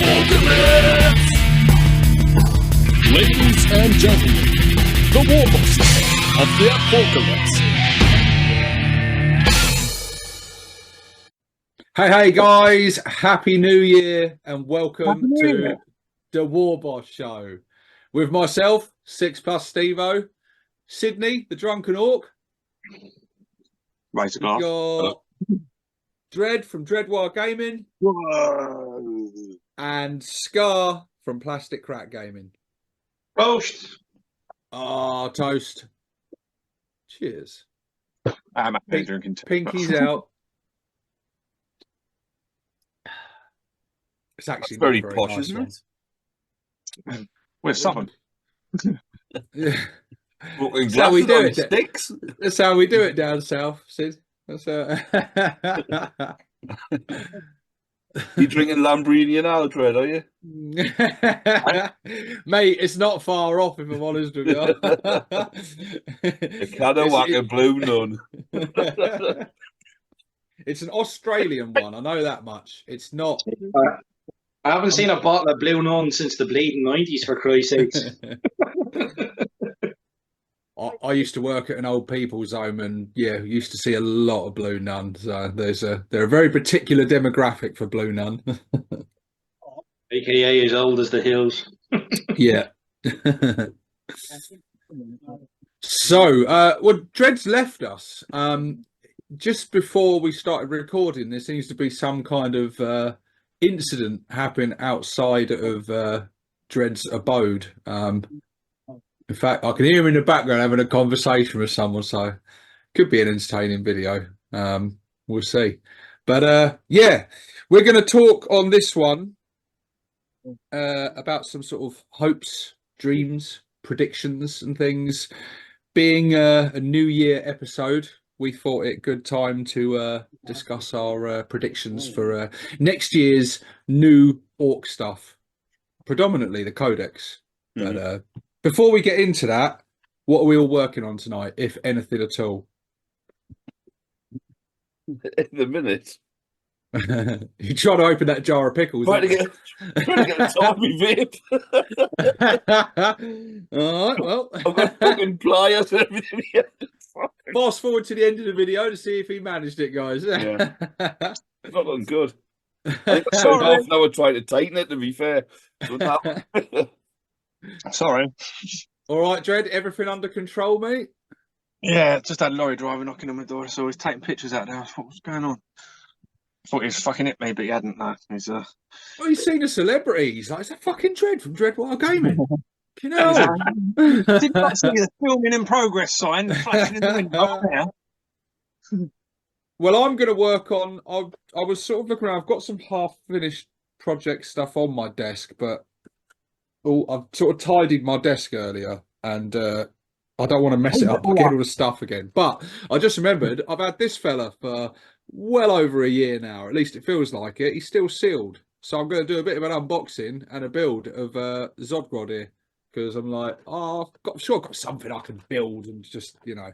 ApORKalypse! Ladies and gentlemen, the Warbosses of Da ApORKalypse. Hey guys, Happy New Year and welcome to the Warboss Show with myself, 6+ Stevo, Sydney, the Drunken Ork. Right, We've got Dread from Dreadwire Gaming. Whoa. And Scar from Plastic Crack Gaming. Toast. Ah, toast. Cheers. I'm drinking too. Pinky's out. It's actually That's very not posh, nice, isn't it? We're Southern. Yeah. That's how we do it. Sticks. That's how we do it down south, Sid. That's You drinking Lambrinian now, Dread, are you? Mate, it's not far off if I'm honest with you. A can of whack a blue nun. It's an Australian one, I know that much. It's not. I haven't seen a bottle of Blue Nun since the bleeding 90s, for Christ's sakes. I used to work at an old people's home, and yeah, used to see a lot of Blue Nun. So they're a very particular demographic for Blue Nun. AKA as old as the hills. Yeah. So, well, Dred's left us. Just before we started recording, there seems to be some kind of incident happening outside of Dred's abode. In fact, I can hear him in the background having a conversation with someone, so could be an entertaining video. We'll see. But yeah, we're going to talk on this one about some sort of hopes, dreams, predictions and things. Being a New Year episode, we thought it a good time to discuss our predictions for next year's new Ork stuff, predominantly the Codex. But before we get into that, what are we all working on tonight, if anything at all? In the minute. You try to open that jar of pickles. Trying to get a Tommy vape. All right, well. I've got fucking pliers and everything. Fast forward to the end of the video to see if he managed it, guys. Yeah. It's not looking good. I think I showed off now. We're trying to tighten it, to be fair. So now... Sorry. All right, Dred, everything under control, mate? Yeah, just had a lorry driver knocking on my door, so he's taking pictures out there. I thought, what's going on? I thought he was fucking hit me, but he hadn't. No, he's Well, he's seen a celebrity. He's like, is that fucking Dred from Dreadwire Gaming? You know, did not see the filming in progress sign flashing in the window there. Well, I'm going to work on. I was sort of looking around. I've got some half-finished project stuff on my desk, but I've sort of tidied my desk earlier, and I don't want to mess it up. I'll get all the stuff again. But I just remembered I've had this fella for well over a year now. At least it feels like it. He's still sealed, so I'm going to do a bit of an unboxing and a build of Zodgrod here, because I'm like, oh, I'm sure I've got something I can build, and just, you know,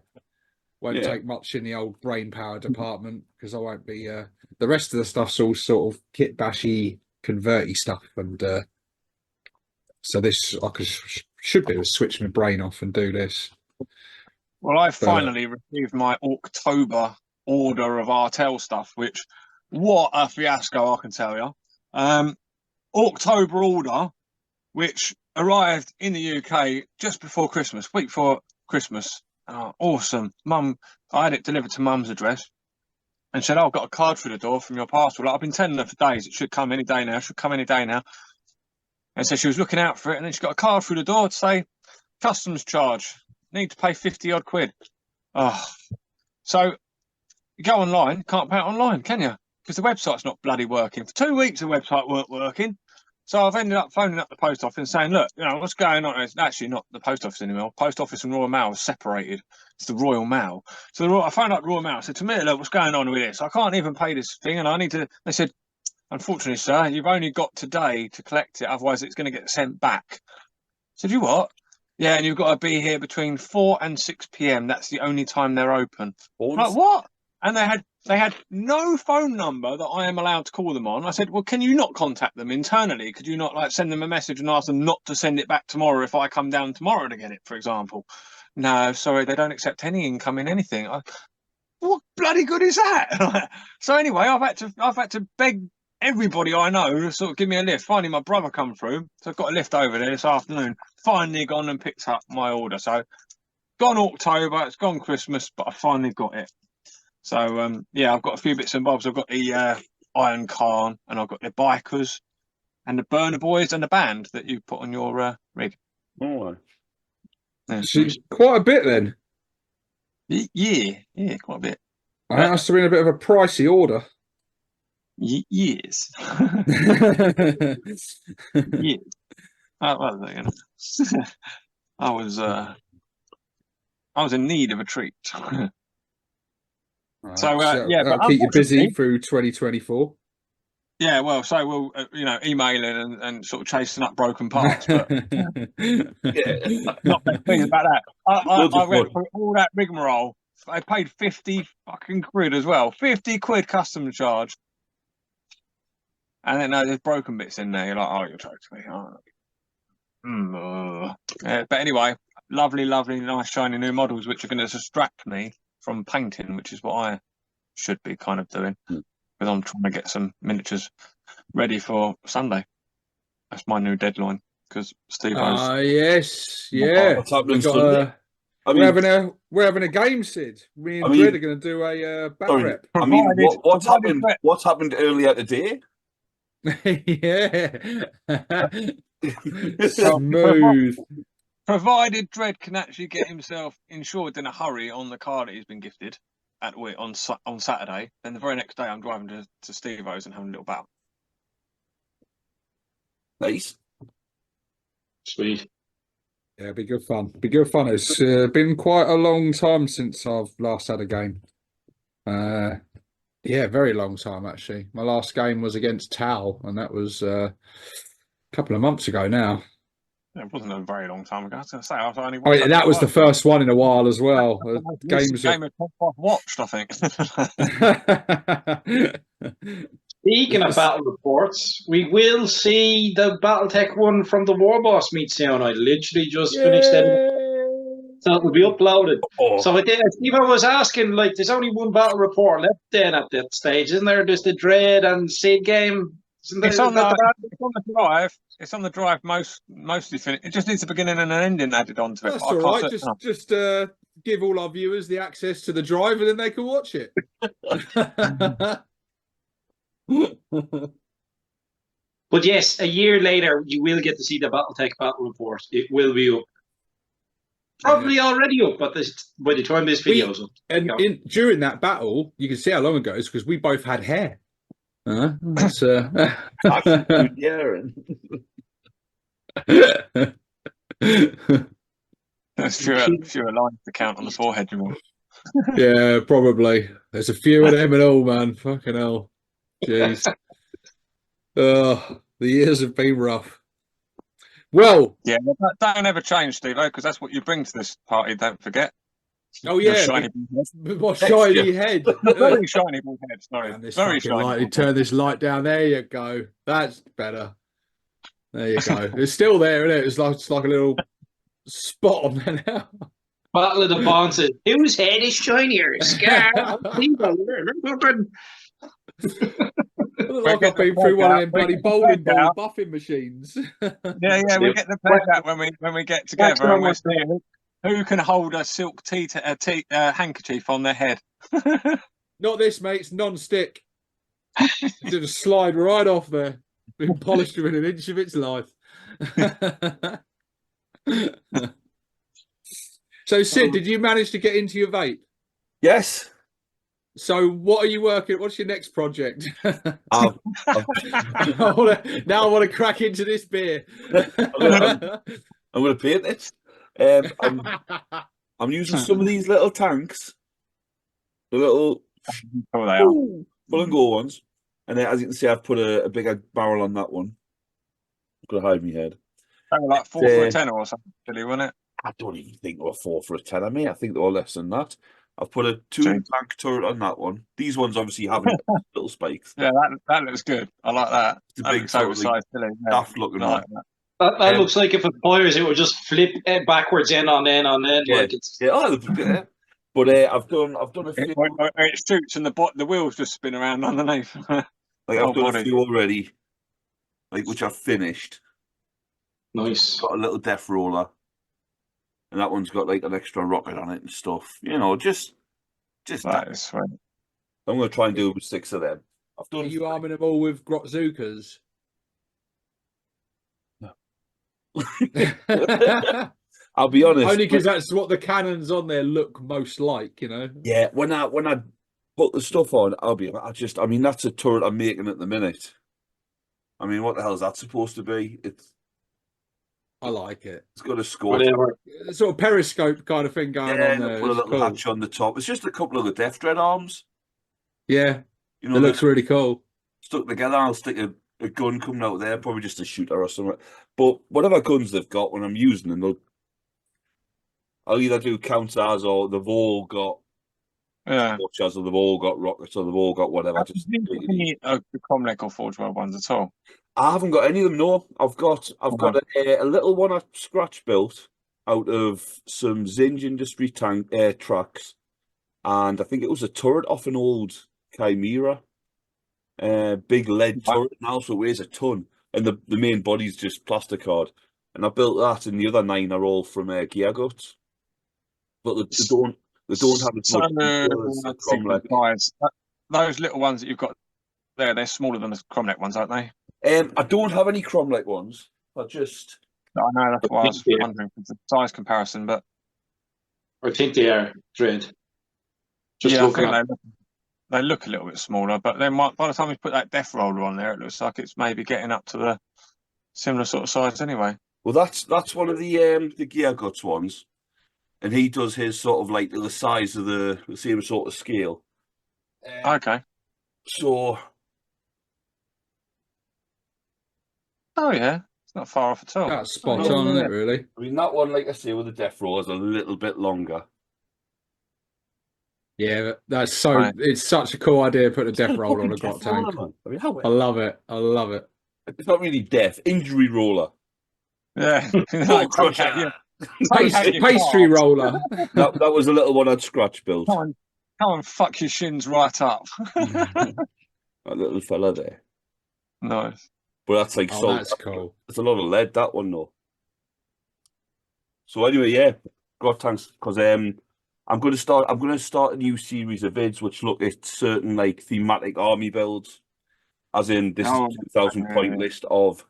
won't take much in the old brain power department, because I won't be. The rest of the stuff's all sort of kit bashy, converty stuff, and so this I should be able to switch my brain off and do this. Well, I finally received my October order of Artel stuff, which, what a fiasco, I can tell you. October order, which arrived in the UK just before Christmas, week before Christmas. Oh, awesome. Mum, I had it delivered to Mum's address and said, oh, I've got a card through the door from your parcel. Like, I've been telling her for days, it should come any day now, And so she was looking out for it, and then she got a card through the door to say, customs charge, need to pay 50 odd quid. Oh, so you go online, can't pay it online, can you? Because the website's not bloody working. For 2 weeks, the website weren't working. So I've ended up phoning up the post office and saying, look, you know, what's going on? It's actually not the post office anymore. Post office and Royal Mail are separated. It's the Royal Mail. So I phoned up Royal Mail. I said, to me, look, what's going on with this? I can't even pay this thing, and I need to. They said, unfortunately, sir, you've only got today to collect it. Otherwise, it's going to get sent back. I said, you what? Yeah, and you've got to be here between 4 and 6 p.m. That's the only time they're open. Like, what? And they had They had no phone number that I am allowed to call them on. I said, well, can you not contact them internally? Could you not like send them a message and ask them not to send it back tomorrow if I come down tomorrow to get it, for example? No, sorry, they don't accept any incoming anything. What bloody good is that? So anyway, I've had to beg everybody I know to sort of give me a lift. Finally, my brother come through, so I've got a lift over there this afternoon. Finally gone and picked up my order. So gone October, it's gone Christmas, but I finally got it. So yeah, I've got a few bits and bobs. I've got the Iron Khan, and I've got the bikers, and the Burner Boys, and the band that you put on your rig. Oh, Yeah, Quite a bit then. yeah, quite a bit. That must have been a bit of a pricey order. Yes. Yes. Well, you know, I was in need of a treat. So yeah, that'll but keep you busy unfortunately- through 2024. Yeah, well, so we'll emailing and sort of chasing up broken parts, but not that thing about that. I went through all that rigmarole. I paid 50 fucking quid as well. 50 quid custom charge. And then there's broken bits in there. You're like, oh, you're joking me. But anyway, lovely, nice, shiny new models, which are going to distract me from painting, which is what I should be kind of doing. Because I'm trying to get some miniatures ready for Sunday. That's my new deadline. Because Steve Yes, yeah. What's happening We've got Sunday? I we're mean, having a game, Sid. Me and I mean- Dredd are going to do a bat sorry, rep. I mean, Provided- what's provided happened? that- What's happened earlier today? Yeah. So- Smooth. Provided Dredd can actually get himself insured in a hurry on the car that he's been gifted on Saturday, then the very next day I'm driving to Steve-O's and having a little battle. Nice. Sweet. Yeah, be good fun. Be good fun. It's been quite a long time since I've last had a game. Yeah, very long time actually. My last game was against Tau, and that was a couple of months ago now. It wasn't a very long time ago. I was going to say I was only. Oh, yeah, that was the first one in a while as well. Games game of I've watched, I think. Speaking of battle reports, we will see the BattleTech one from the Warboss meet soon. I literally just finished it, so it will be uploaded. Oh, So Steve, I was asking, like, there's only one battle report left then at that stage, isn't there? There's the Dread and Sid game. It's on the drive. It's on the drive. Mostly finished. It just needs a beginning and an ending added onto it. That's but I all can't right. set it up. Just give all our viewers the access to the drive, and then they can watch it. But yes, a year later, you will get to see the BattleTech battle report. It will be up. Probably already up by the time this video is up. And during that battle, you can see how long ago it is because we both had hair. That's yeah. There's fewer lines to count on the forehead. You want. Yeah, probably. There's a few of them and all, man. Fucking hell. Jeez. The years have been rough. Well, Yeah, don't ever change, Steve, because that's what you bring to this party. Don't forget. oh Your yeah, shiny bald head. my shiny head. Very shiny bald head. Sorry, And this very fucking shiny. light, you bald turn head. this light down. There you go. That's better. There you go. It's still there, isn't it? It's like a little spot on there now. Battle of the Bonces. Whose head is shinier? Scar. I look like I've been through one of them bloody bowling ball buffing machines. Yeah, we get the pledge out when we get together and we're seeing who can hold a silk handkerchief on their head. Not this, mate. It's non-stick. It just slide right off there. Been polished within an inch of its life. So, Sid, did you manage to get into your vape? Yes. So, what are you working? What's your next project? I've- Now I want to crack into this beer. I'm going to paint it. I'm using some of these little tanks, the little Oh, they are. full and go ones, and then, as you can see, I've put a bigger barrel on that one. I'm going to hide my head. They were like 4 for a tenner or something, really, wasn't it? I don't even think they were 4 for a tenner, mate. I think they were less than that. I've put a 2 tank turret on that one. These ones obviously haven't got little spikes. Yeah, that looks good. I like that. It's a That big looks sort of oversized, silly. Yeah. daft looking I one. like that. That looks like if it fires, it would just flip backwards end on end on end. Yeah. Like it's Yeah, yeah. But I've done a few. It shoots and the wheels just spin around underneath. Like I've done body. a few already, like which I've finished. nice. Got a little death roller, and that one's got like an extra rocket on it and stuff. You know, just That is sweet. I'm going to try and do 6 of them. I've Are done. you arming them all with Grotzukas? I'll be honest. Only because that's what the cannons on there look most like, you know. Yeah, when I put the stuff on, I mean, that's a turret I'm making at the minute. I mean, what the hell is that supposed to be? I like it. It's got a score. Whatever. Sort of periscope kind of thing going on there. Put a It's little cool. hatch on the top. It's just a couple of the Death Dread arms. Yeah, You know, it looks really cool. stuck together. I'll stick a gun coming out there, probably just a shooter or something. But whatever guns they've got, when I'm using them, I'll either do counters or they've all got torches, or they've all got rockets, or they've all got whatever. Just any the Comlek or Forge World ones at all. I haven't got any of them. No, I've got a little one I scratch built out of some Zinj Industry tank tracks, and I think it was a turret off an old Chimera, big lead turret now, so it weighs a ton, and the main body's just plasticard. And I built that, and the other 9 are all from Gear Guts, but they don't have as much detail as the Cromlech. Those little ones that you've got there, they're smaller than the Cromlech ones, aren't they? I don't have any Cromlech ones. I know that's why I was wondering for the size comparison, but I think they are Dread. Just yeah, looking at they look a little bit smaller, but then by the time we put that Death Roller on there, it looks like it's maybe getting up to the similar sort of size anyway. Well, that's one of the Gear Guts ones, and he does his sort of like the size of the same sort of scale. Okay. So, oh yeah, it's not far off at all. That's spot on, isn't it? Really. I mean, that one, like I say, with the Death Roll is a little bit longer. Yeah, that's so. Right. It's such a cool idea. Put a death roller on a grot tank. I mean, I love it. I love it. It's not really death. Injury roller. Yeah. Ball crusher. Pastry roller. That was a little one I'd scratch built. Come and fuck your shins right up. That little fella there. Nice. But that's like solid. That's cool. It's a lot of lead, that one, though. So anyway, yeah, grot tanks, because I'm going to start a new series of vids which look at certain like thematic army builds, as in this is a 2,000 point list of.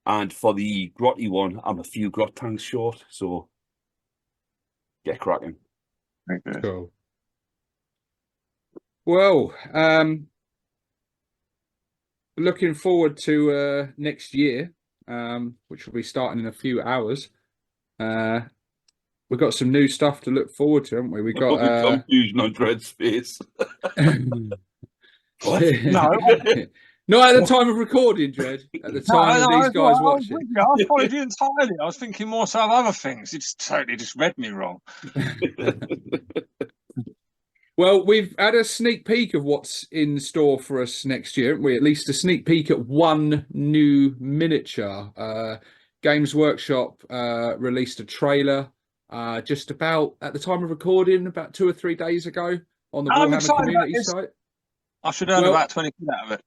And for the grotty one, I'm a few grot tanks short, so get cracking. Very good. Cool. Well, looking forward to next year, which will be starting in a few hours. We've got some new stuff to look forward to, haven't we? We got confusion on Dread Space. No. Not at the time of recording, Dread. At the time of these guys watching. I followed you entirely. I was thinking more so of other things. You just totally read me wrong. Well, we've had a sneak peek of what's in store for us next year, haven't we? At least a sneak peek at one new miniature. Games Workshop released a trailer just about at the time of recording, about 2 or 3 days ago on the Warhammer community site. I should earn about 20 quid out of it.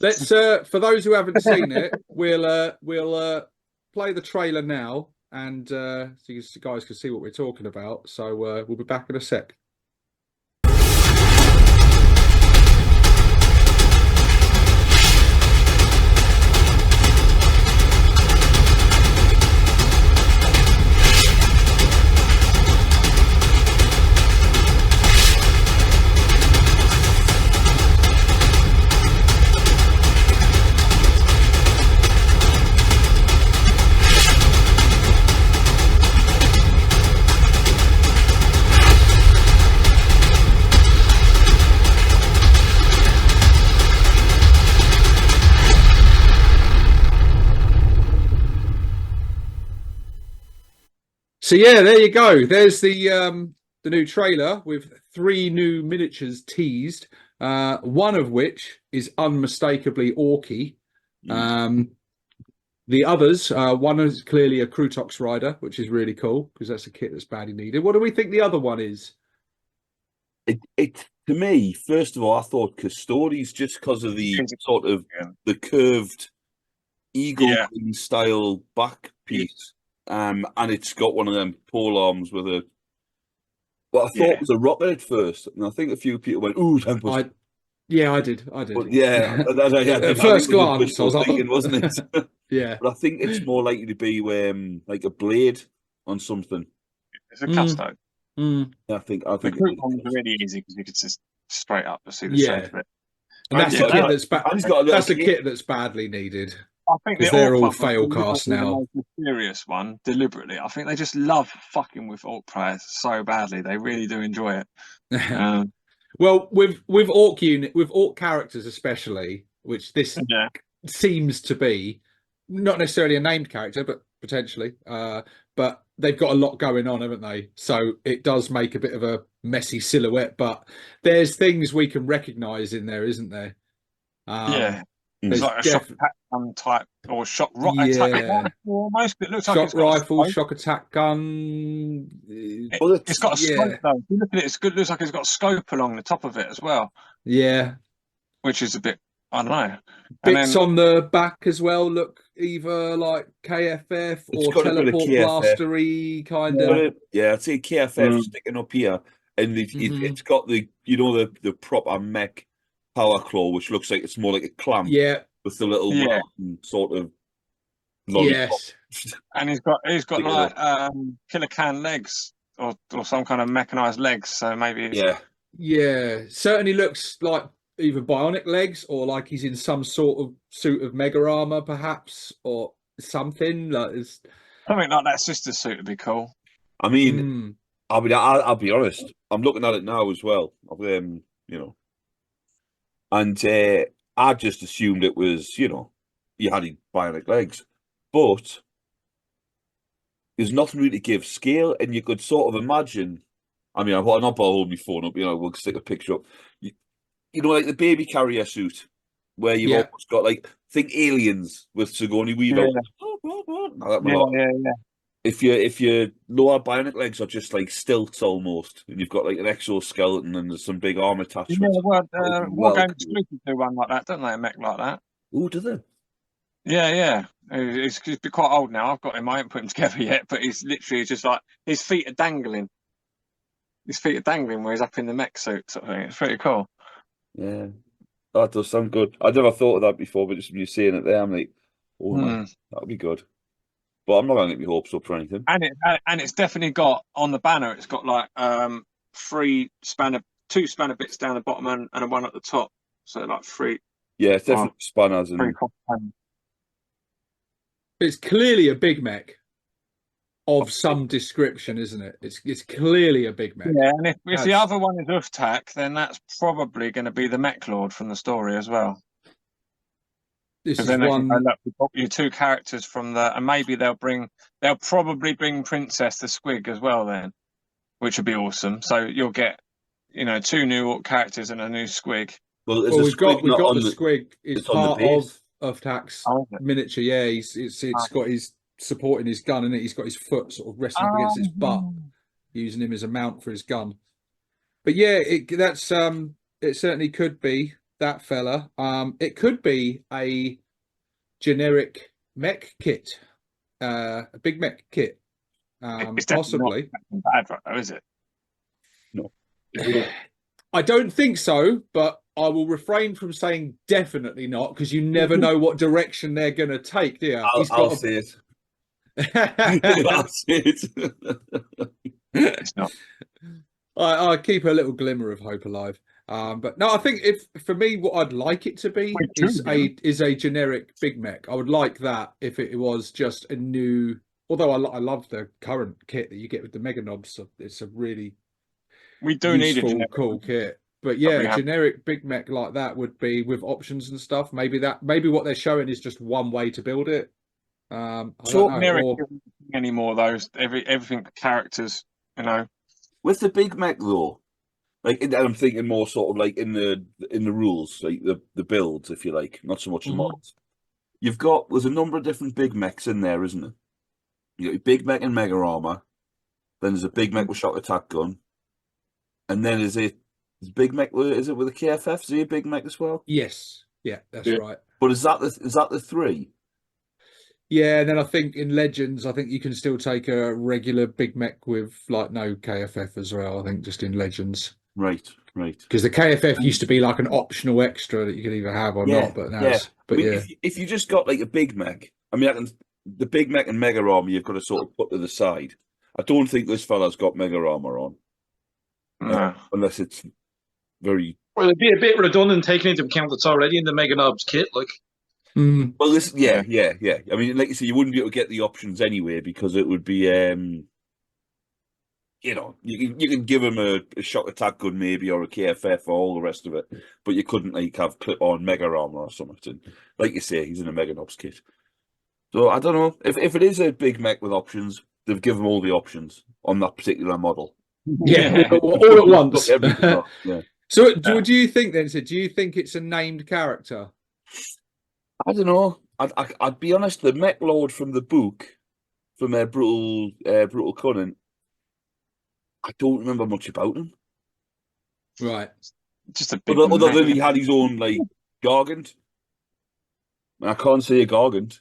Let's for those who haven't seen it, we'll play the trailer now, and so you guys can see what we're talking about. So we'll be back in a sec. So yeah, there you go. There's the the new trailer with 3 new miniatures teased, one of which is unmistakably Orky. The others, one is clearly a Krutox rider, which is really cool because that's a kit that's badly needed. What do we think the other one is? It to me, first of all, I thought Custodies just because of the sort of the curved eagle style back piece, and it's got one of them pole arms with a. What I thought was a rocket at first, and I think a few people went, "Ooh, Tempest." I did. But yeah, at first glance, I was like, thinking, wasn't it? Yeah, but I think it's more likely to be like a blade on something. It's a custo. I think the group ones are really easy because you could just straight up to see the shape of it. And that's a kit that's a kit that's badly needed. I think they're all fail casts now. The most mysterious one, deliberately. I think they just love fucking with Ork players so badly. They really do enjoy it. Well, with Ork characters especially, which this seems to be, not necessarily a named character, but potentially. But they've got a lot going on, haven't they? So it does make a bit of a messy silhouette. But there's things we can recognise in there, isn't there? It's like a shock attack gun type or shock attack gun almost. It looks like it's got rifle, shock attack gun. It's got a scope though. If you look at it, it's good. It looks like it's got a scope along the top of it as well. Yeah, which is a bit, I don't know. Bits on the back as well look either like KFF or teleport blastery kind of. Yeah, I'd say KFF sticking up here, and it's got the the proper mech power claw, which looks like it's more like a clamp. Yeah, with the little sort of lollipop. Yes, and he's got like killer can legs or some kind of mechanized legs. So maybe certainly looks like either bionic legs or like he's in some sort of suit of mega armor, perhaps, or something like this. Something like that sister suit would be cool. I mean, I'll be honest. I'm looking at it now as well. And I just assumed it was, you had bionic legs, but there's nothing really to give scale, and you could sort of imagine. I mean, I'm not holding my phone up. We'll stick a picture up. Like the baby carrier suit, where you've almost got think Aliens with Sigourney Weaver. If your lower bionic legs are just like stilts almost, and you've got like an exoskeleton and there's some big arm attachments. Wargame exclusive do one like that, don't they? A mech like that. Oh, do they? Yeah. He's quite old now. I've got him. I haven't put him together yet, but he's literally just like his feet are dangling. His feet are dangling where he's up in the mech suit sort of thing. It's pretty cool. Yeah, that does sound good. I never thought of that before, but just when you're saying it there, I'm like, oh man, that'll be good. But I'm not going to get my hopes up for anything. And it's definitely got on the banner. It's got like two spanner bits down the bottom and one at the top. So like 3. Yeah, it's definitely spanners and. It's clearly a big mech of some description, isn't it? It's clearly a big mech. Yeah, and if the other one is Uftak, then that's probably going to be the Mech Lord from the story as well. This is then one. We've got your 2 characters from and maybe they'll probably bring Princess the Squig as well then, which would be awesome. So you'll get 2 new Ork characters and a new Squig. Well, we've got the Squig is part of Uftak's miniature. Yeah, it's got his supporting his gun, and he's got his foot sort of resting up against his butt, using him as a mount for his gun. But yeah, it certainly could be that fella. It could be a generic mech kit, a big mech kit, possibly. Not bad, right, though, is it? No, I don't think so, but I will refrain from saying definitely not, because you never know what direction they're going to take. Do you? I'll see it. It's not. I keep a little glimmer of hope alive. But no, I think for me, what I'd like it to be is a generic big mech. I would like that if it was just a new. Although I love the current kit that you get with the Mega Knobs, so it's a really need a cool kit. But yeah, a generic big mech like that would be with options and stuff. Maybe what they're showing is just one way to build it. Generic anymore though. Everything characters, Well, With the Big Mech though, like I'm thinking more sort of like in the rules, like the builds, if you like, not so much the models. There's a number of different Big Mechs in there, isn't it? You got your Big Mech and Mega Armor. Then there's a Big Mech with shock attack gun, and then is Big Mech? Is it with a KFF? Is he a Big Mech as well? Yes, yeah, that's right. But is that the three? Yeah, and then I think in Legends, I think you can still take a regular Big Mech with like no KFF as well. I think just in Legends. Right. Because the KFF used to be like an optional extra that you could either have or not, but now if you just got like a Big Mech, I mean, the Big Mech and Mega Armor you've got to sort of put to the side. I don't think this fella's got Mega Armor on. No. Unless it's very... Well, it'd be a bit redundant taking into account that's already in the Mega Knobs kit, like. Well, this, yeah. I mean, like you say, you wouldn't be able to get the options anyway because it would be, you know, you can give him a shock attack gun maybe or a KFF or all the rest of it, but you couldn't like have clip on Mega Armor or something. Like you say, he's in a Mega Knobs kit. So I don't know if it is a Big Mech with options. They've given him all the options on that particular model. Yeah, all at once. Yeah. So, do you think then? So, do you think it's a named character? I don't know. I'd be honest. The Mech Lord from the book, from Brutal Cunning, I don't remember much about him. Right. Just a big. Other than he had his own like Gargant. I can't say a Gargant.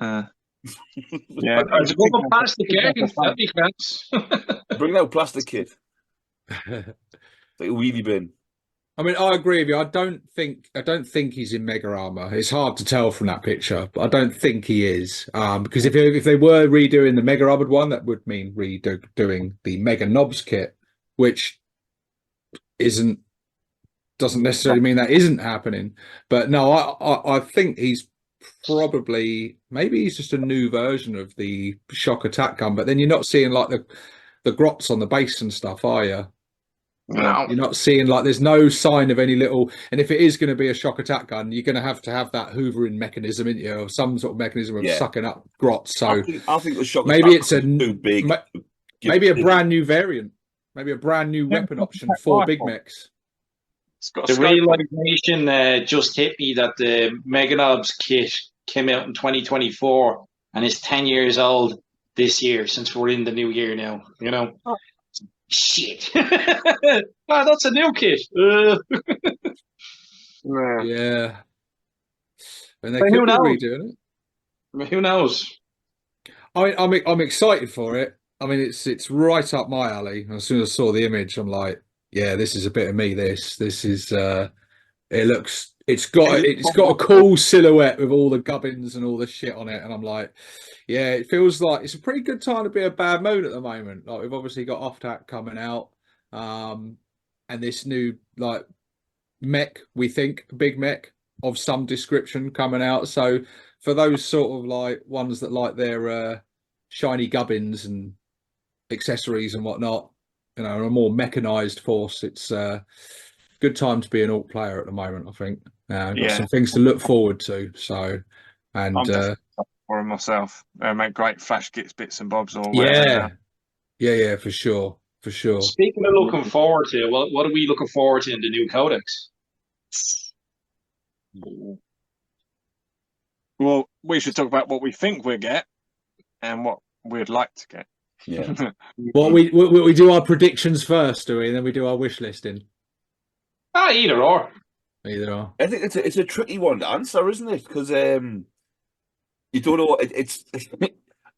Yeah, There's a couple of plastic games. That'd be fancy. Bring out plastic kit. Like a wheelie bin. I mean, I agree with you. I don't think he's in Mega Armor. It's hard to tell from that picture, but I don't think he is. Because if they were redoing the Mega Armored one, that would mean redoing the Mega Knobs kit, which doesn't necessarily mean that isn't happening. But no, I think he's maybe he's just a new version of the shock attack gun. But then you're not seeing like the grots on the base and stuff, are you? No. You're not seeing like there's no sign of any little, and if it is going to be a shock attack gun, you're going to have that hoovering mechanism, isn't you, or some sort of mechanism of sucking up grots. So I think the shock maybe attack it's a too big. Maybe a brand new variant, maybe a brand new weapon option for Big Mechs. The realization just hit me that the Mega Knobs kit came out in 2024 and is 10 years old this year since we're in the new year now, you know. Shit. That's a new kit. Yeah. And they could be redoing it. Who knows? I'm excited for it. I mean, it's right up my alley. As soon as I saw the image, I'm like, yeah, this is a bit of me. This is it's got a cool silhouette with all the gubbins and all the shit on it, and I'm like, yeah, it feels like it's a pretty good time to be a bad mood at the moment. Like we've obviously got Off-Tac coming out, and this new like mech, we think Big Mech of some description coming out. So for those sort of like ones that like their shiny gubbins and accessories and whatnot, you know, a more mechanized force, it's a good time to be an Ork player at the moment, I think. Got some things to look forward to. So, and I'm for myself, make great flash kits, bits and bobs, or yeah, for sure. Speaking of looking forward to, what are we looking forward to in the new codex? Well, we should talk about what we think we'll get and what we'd like to get. Yeah. Well, we do our predictions first, do we? And then we do our wish listing. Either or. Either or. I think it's a tricky one to answer, isn't it? Because you don't know what it's.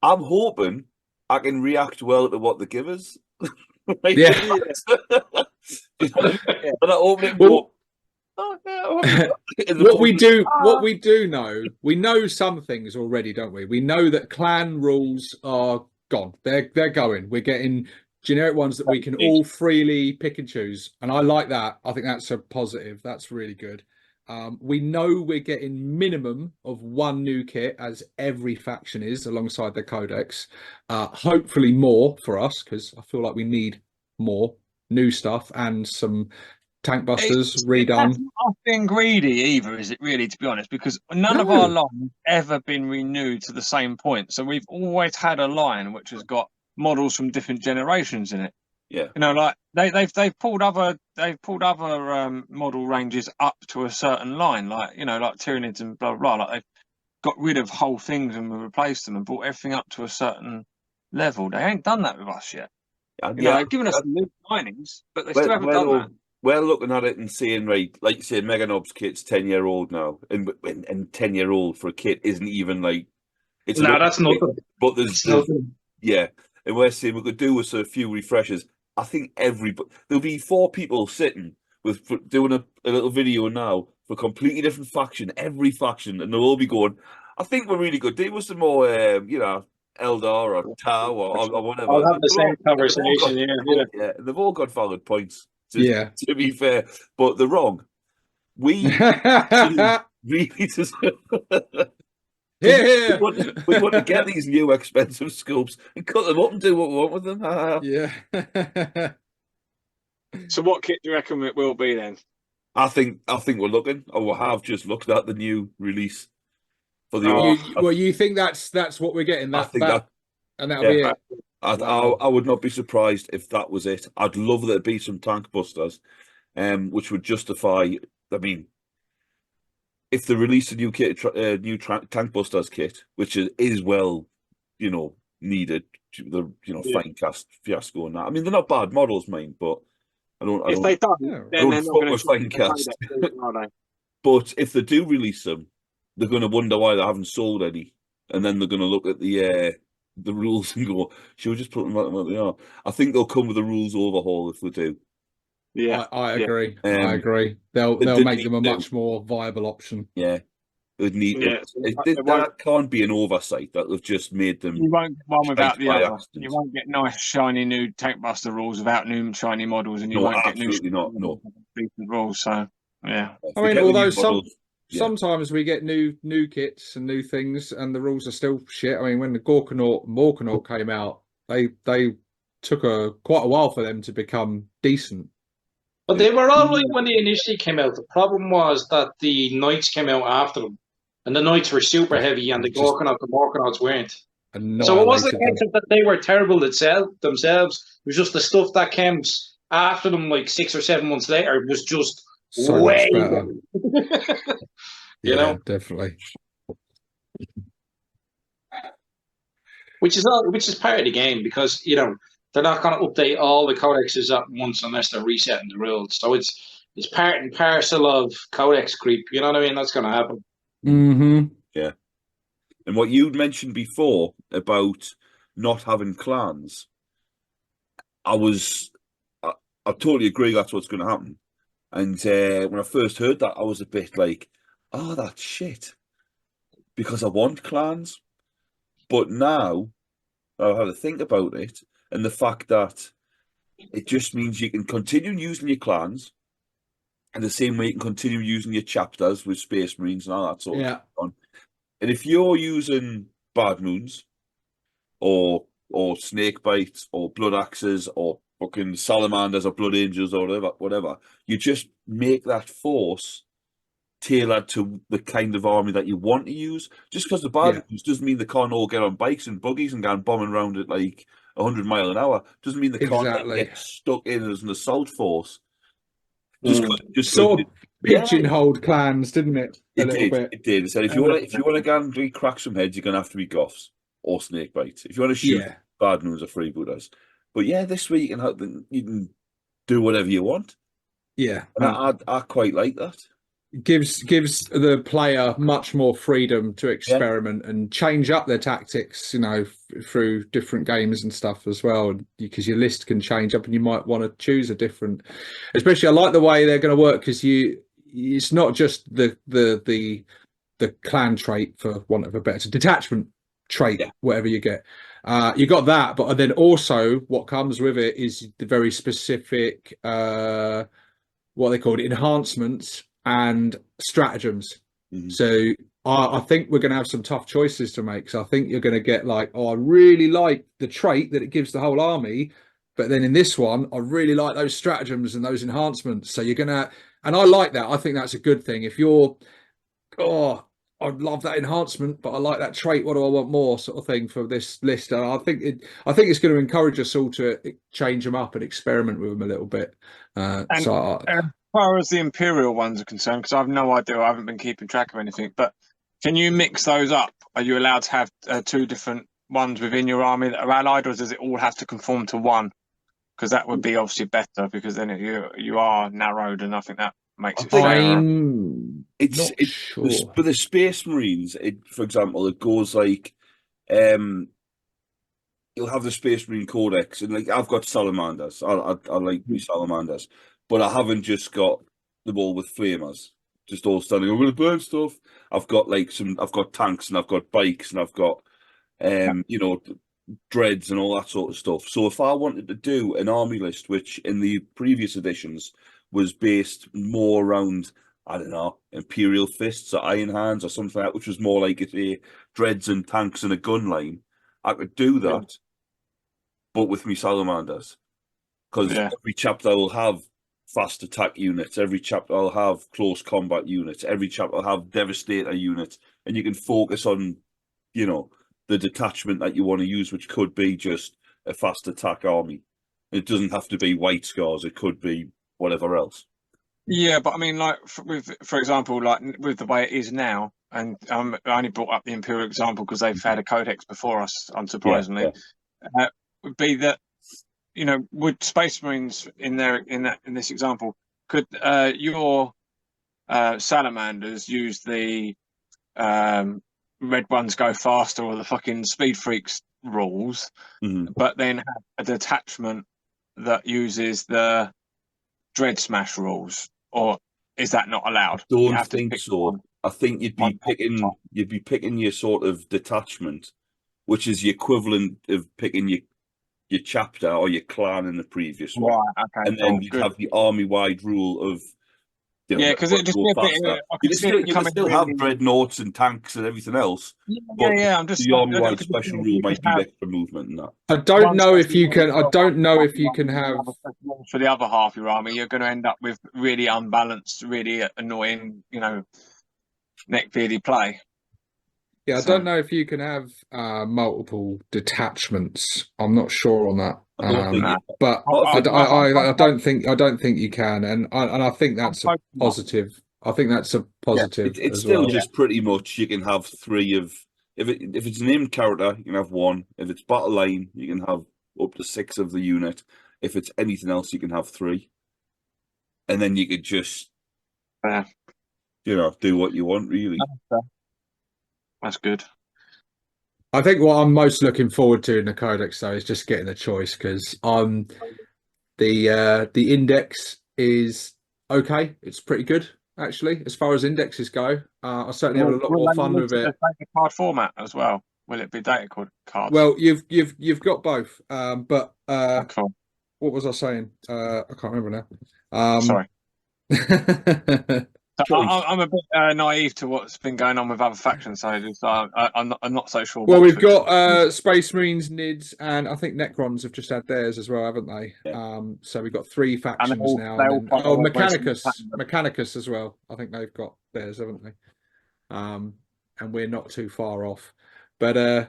I'm hoping I can react well to what they give us. Like, yeah. What we do know, we know some things already, don't we? We know that clan rules are gone. They're going. We're getting generic ones that we can all freely pick and choose, and I like that. I think that's a positive. That's really good. We know we're getting minimum of one new kit, as every faction is alongside the codex. Hopefully more for us, because I feel like we need more new stuff and some tank busters redone. It's not being greedy either, is it really, to be honest? Because none of our lines ever been renewed to the same point. So we've always had a line which has got models from different generations in it. Yeah. You know, like they've pulled other model ranges up to a certain line, like, you know, like Tyranids and blah blah blah. Like they've got rid of whole things and replaced them and brought everything up to a certain level. They ain't done that with us yet. You know, they've given us new signings, but they still haven't done that. We're looking at it and saying, right, like you say, Mega Nob's kit's 10-year-old now, and 10-year-old for a kit isn't even like it's No, that's nothing. But there's yeah, and we're saying we could do with a few refreshers. I think there'll be 4 people sitting with doing a little video now for a completely different faction, every faction, and they'll all be going, I think we're really good. Do with some more, you know, Eldar or Tau or whatever. I'll have the same conversation. Yeah, they've all got valid points. To be fair, but they're wrong. We really just yeah. we want to get these new expensive scopes and cut them up and do what we want with them. Yeah. So what kit do you reckon it will be then? I think we're looking, or we have just looked at the new release for the. You think that's what we're getting? I think that and that'll be it. I would not be surprised if that was it. I'd love there to be some tank busters, which would justify. I mean, if they release a new kit, tank busters kit, which is well, you know, needed. The fine cast fiasco and that. I mean, they're not bad models, mine, but If they don't, then they're not going to fine cast. But if they do release them, they're going to wonder why they haven't sold any, and then they're going to look at the rules and go, should we just put them like what they are? I think they'll come with a rules overhaul if they do. Yeah, I agree. I agree. They'll make them a much more viable option. Yeah, that can't be an oversight that they've just made them. You won't get one without the other. Accident. You won't get nice shiny new tank buster rules without new shiny models, and you won't get new decent rules. So yeah, I mean, although sometimes we get new kits and new things, and the rules are still shit. I mean, when the Morkanaut came out, they took quite a while for them to become decent. But they were all right when they initially came out. The problem was that the Knights came out after them, and the Knights were super heavy, and the Morkanauts weren't. So it wasn't a case that they were terrible themselves. It was just the stuff that came after them, like 6 or 7 months later, was just so way much better. You know, definitely. Which is part of the game, because you know they're not going to update all the codexes at once unless they're resetting the rules. So it's part and parcel of codex creep. You know what I mean? That's going to happen. Mm-hmm. Yeah. And what you'd mentioned before about not having clans, I totally agree that's what's going to happen. And when I first heard that, I was a bit like, oh, that's shit. Because I want clans. But now, I'll have to think about it. And the fact that it just means you can continue using your clans, and the same way you can continue using your chapters with Space Marines and all that sort of stuff. And if you're using Bad Moons, or Snake Bites, or Blood Axes, or fucking Salamanders, or Blood Angels, or whatever, you just make that force tailored to the kind of army that you want to use. Just because the Bad Moons doesn't mean they can't all get on bikes and buggies and go bombing around at like 100 miles an hour. Doesn't mean they can't get stuck in as an assault force. Just sort of pigeonholed clans, didn't it? It did. It said if you want to go and crack some heads, you're gonna have to be Goths or Snake Bites. If you want to shoot Bad Moons or Freebooters. But yeah, this week you can do whatever you want. Yeah, and I quite like that. Gives the player much more freedom to experiment and change up their tactics, you know, through different games and stuff as well, because your list can change up and you might want to choose a different. Especially, I like the way they're going to work, because it's not just the clan trait, for want of a better, detachment trait, whatever you get. You got that, but then also what comes with it is the very specific what they called enhancements and stratagems. So I think we're going to have some tough choices to make. So I think you're going to get like, I really like the trait that it gives the whole army, but then in this one, I really like those stratagems and those enhancements. So you're going to, and I like that. I think that's a good thing. If you're, I'd love that enhancement, but I like that trait. What do I want more, sort of thing for this list? And I think it's going to encourage us all to change them up and experiment with them a little bit. And as far as the Imperial ones are concerned, because I have no idea, I haven't been keeping track of anything. But can you mix those up? Are you allowed to have two different ones within your army that are allied, or does it all have to conform to one? Because that would be obviously better, because then you are narrowed, and I think that makes it fairer. Not sure. For the Space Marines, for example, it goes like, you'll have the Space Marine Codex, and like I've got salamanders. I like me salamanders, but I haven't just got them all with flamers, just all standing. I'm going to burn stuff. I've got tanks, and I've got bikes, and I've got dreads and all that sort of stuff. So if I wanted to do an army list, which in the previous editions was based more around, I don't know, Imperial Fists or Iron Hands or something like that, which was more like a dreads and tanks and a gun line, I could do that, but with me salamanders. Because every chapter will have fast attack units, every chapter will have close combat units, every chapter will have devastator units, and you can focus on, the detachment that you want to use, which could be just a fast attack army. It doesn't have to be White Scars, it could be whatever else. Yeah, but I mean, like for example, like with the way it is now, and I only brought up the Imperial example because they've had a codex before us, unsurprisingly. Would be that, would Space Marines in this example, could your salamanders use the red ones go faster or the fucking Speed Freaks rules, but then have a detachment that uses the Dread Smash rules, or is that not allowed? I don't think so. I think you'd be picking your sort of detachment, which is the equivalent of picking your chapter or your clan in the previous one. Right, okay. And then you'd have the army-wide rule of because it just be a bit, you can still have dreadnoughts and tanks and everything else. I'm just the army-wide special rule might be extra movement in that. I don't know if you can have for the other half of your army. You're going to end up with really unbalanced, really annoying, neck-beardy play. Yeah, I don't know if you can have multiple detachments. I'm not sure on that. But I don't think you can, and I think that's a positive. I think that's a positive. It's as still well. just pretty much you can have three of if it's a named character, you can have one. If it's battle line, you can have up to 6 of the unit. If it's anything else, you can have 3, and then you could just do what you want really. That's good. I think what I'm most looking forward to in the Codex though is just getting the choice, because the index is okay. It's pretty good actually as far as indexes go. I certainly have a lot more fun with it. Data card format as well. Will it be data cards? Well, you've got both. But cool. What was I saying? I can't remember now. Sorry. I'm a bit naive to what's been going on with other factions, so I'm not so sure. Well, we've got Space Marines, NIDS, and I think Necrons have just had theirs as well, haven't they? Yeah. So we've got 3 factions now. Mechanicus as well. I think they've got theirs, haven't they? And we're not too far off. But I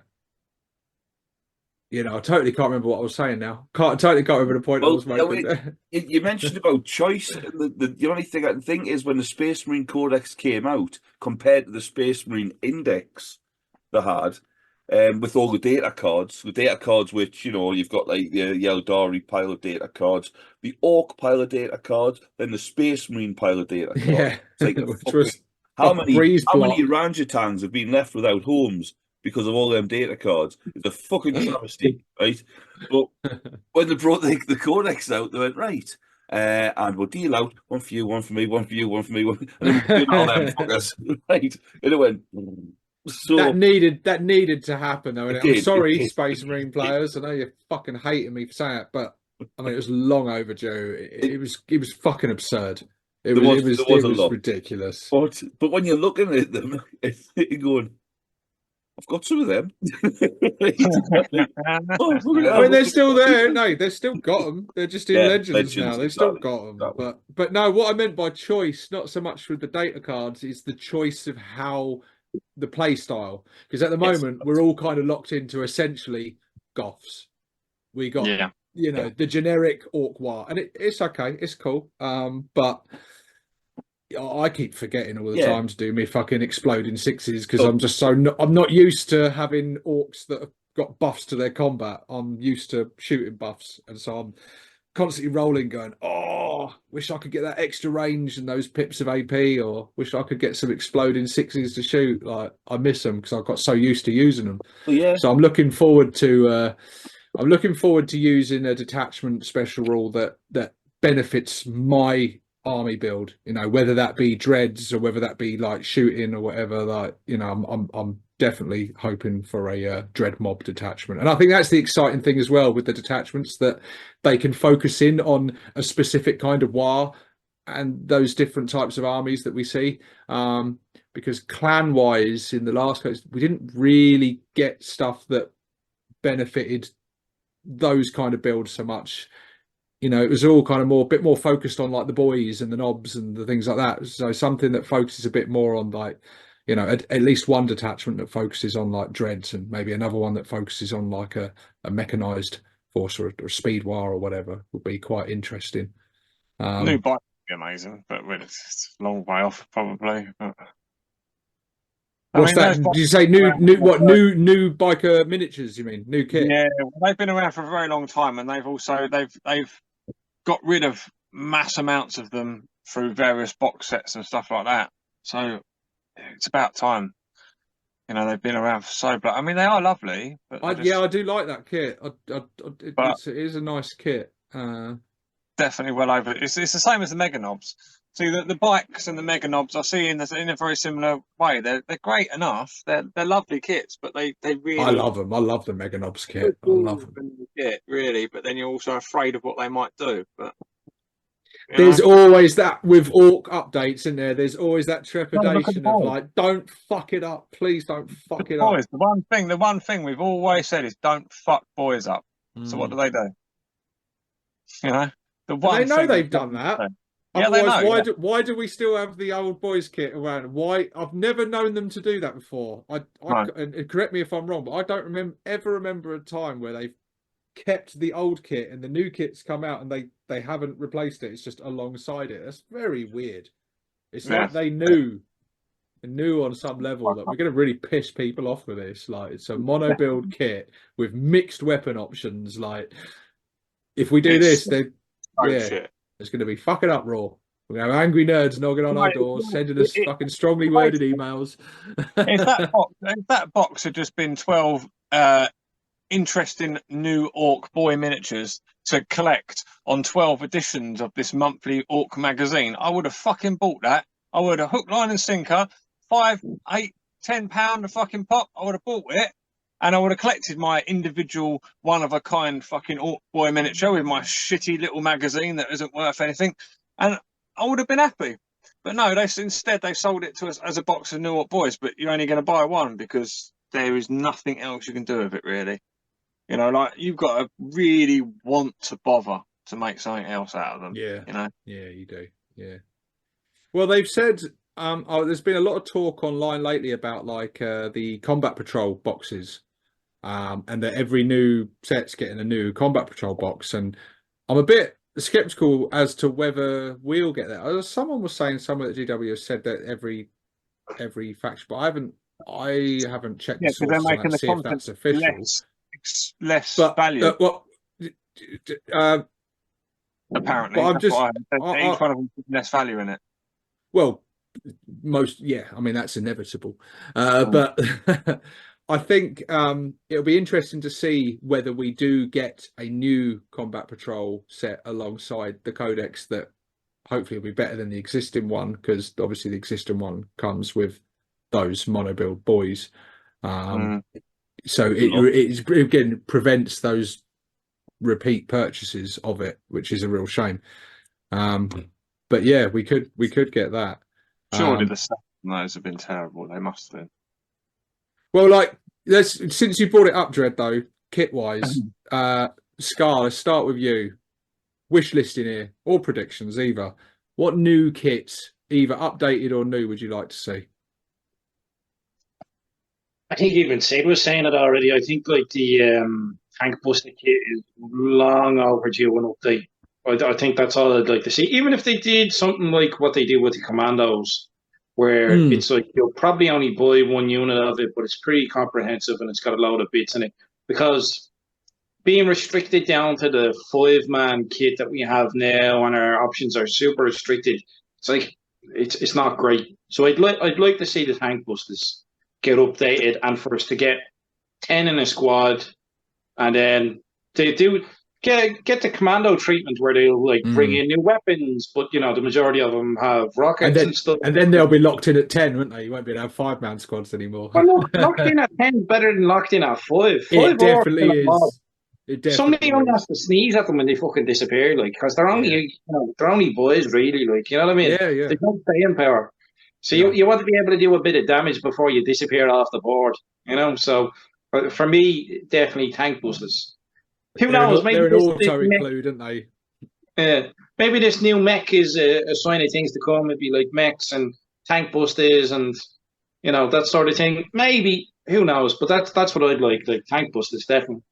totally can't remember what I was saying now. Totally can't remember the point I was making. You mentioned about choice. The only thing I can think is when the Space Marine Codex came out, compared to the Space Marine Index they had, with all the data cards, which, you've got like the Eldari pile of data cards, the Ork pile of data cards, then the Space Marine pile of data cards. Yeah, it's like how many orangutans have been left without homes because of all them data cards? It's a fucking travesty, right? But when they brought the Codex out, they went, right, and we'll deal out 1 for you, 1 for me, 1 for you, 1 for me, 1, and then we're doing all them fuckers, right? And it went. So that needed to happen, though. I'm sorry, Space Marine players. I know you're fucking hating me for saying it, but I mean, it was long overdue. It was fucking absurd. It was ridiculous. But when you're looking at them, you're going, I've got some of them. I mean, they're still there. No, they've still got them. They're just in Legends now. They've still got them. But no, what I meant by choice, not so much with the data cards, is the choice of how the play style, because at the Yes. moment we're all kind of locked into essentially goths. We got the generic Ork War, and it's okay, it's cool. But I keep forgetting all the time to do me fucking exploding sixes because I'm just I'm not used to having orcs that have got buffs to their combat. I'm used to shooting buffs, and so I'm constantly rolling, going, "Oh, wish I could get that extra range and those pips of AP, or wish I could get some exploding sixes to shoot." Like I miss them because I got so used to using them. So I'm looking forward to using a detachment special rule that benefits my army build, you know, whether that be dreads or whether that be like shooting or whatever. Like, you know, I'm definitely hoping for a dread mob detachment, and I think that's the exciting thing as well with the detachments, that they can focus in on a specific kind of war and those different types of armies that we see. Because clan wise in the last case we didn't really get stuff that benefited those kind of builds so much. You know, it was all kind of a bit more focused on like the boys and the knobs and the things like that. So something that focuses a bit more on like, you know, at least one detachment that focuses on like dreads, and maybe another one that focuses on like a mechanized force or a speed war or whatever would be quite interesting. New bike would be amazing, but it's a long way off probably. But... What's that? Did you say new biker miniatures? You mean new kit? Yeah, well, they've been around for a very long time, and they've got rid of mass amounts of them through various box sets and stuff like that. So it's about time. You know, they've been around for so. I mean, they are lovely. But I do like that kit. It is a nice kit. Definitely well over. It's the same as the Mega Knobs. See, the bikes and the Mega Knobs I see in a very similar way. They're great enough. They're lovely kits, but they really. I love them. I love the Mega Knobs kit. I love them. Kit, really, but then you're also afraid of what they might do. But there's always that with Ork updates in there. There's always that trepidation of like, don't fuck it up, please don't fuck it up. The one thing we've always said is don't fuck boys up. So what do? You know, they know they've done that. Yeah, otherwise, why do we still have the old boys kit around? Why? I've never known them to do that before. And correct me if I'm wrong, but I don't ever remember a time where they've kept the old kit and the new kit's come out and they haven't replaced it. It's just alongside it. That's very weird. It's like they knew on some level that we're going to really piss people off with this. Like, it's a mono build kit with mixed weapon options. Like, if we do this, then it's going to be fucking uproar. We're going to have angry nerds knocking on our doors, sending us fucking strongly worded emails. If that box had just been 12 interesting new Ork boy miniatures to collect on 12 editions of this monthly Ork magazine, I would have fucking bought that. I would have hook, line and sinker, £5, £8, £10 a fucking pop. I would have bought it, and I would have collected my individual one-of-a-kind fucking Ork boy miniature with my shitty little magazine that isn't worth anything, and I would have been happy. But no, instead they sold it to us as a box of new Ork boys, but you're only going to buy one because there is nothing else you can do with it, really. You know, like, you've got to really want to bother to make something else out of them. Yeah. You know? Yeah, you do. Yeah. Well, they've said there's been a lot of talk online lately about like the combat patrol boxes, and that every new set's getting a new combat patrol box, and I'm a bit skeptical as to whether we'll get that. Someone was saying somewhere that GW has said that every faction, but I haven't checked the sources on that to see if that's official. Less value. Apparently, but each one of them has less value in it. Well, I mean, that's inevitable. But I think it'll be interesting to see whether we do get a new combat patrol set alongside the codex that hopefully will be better than the existing one, because obviously the existing one comes with those mono build boys. So it again prevents those repeat purchases of it, which is a real shame. But yeah, we could get that. Surely the stuff on those have been terrible. They must have been. Well, like, since you brought it up, Dread, though, kit wise, Scar, let's start with you. Wish listing here, or predictions either. What new kits, either updated or new, would you like to see? I think even Sid was saying it already. I think like the tank buster kit is long overdue an update. I think that's all I'd like to see. Even if they did something like what they did with the commandos, where it's like you'll probably only buy one unit of it, but it's pretty comprehensive and it's got a load of bits in it. Because being restricted down to the 5-man kit that we have now and our options are super restricted, it's like it's not great. So I'd like to see the tank busters get updated and for us to get 10 in a squad, and then they do get the commando treatment where they'll like bring in new weapons, but the majority of them have rockets and stuff. And then they'll be locked in at 10, won't they? You won't be able to have 5-man squads anymore. Well, locked in at 10 is better than locked in at 5. It definitely is. Somebody only has to sneeze at them when they fucking disappear, like, because they're only they're only boys, really, like, you know what I mean? Yeah. They don't stay in power. So you want to be able to do a bit of damage before you disappear off the board, So for me, definitely tank busters. Who knows? Maybe they're an auto include, aren't they? Yeah, maybe this new mech is a sign of things to come. It'd be like mechs and tank busters and that sort of thing. Maybe, who knows? But that's what I'd like tank busters, definitely.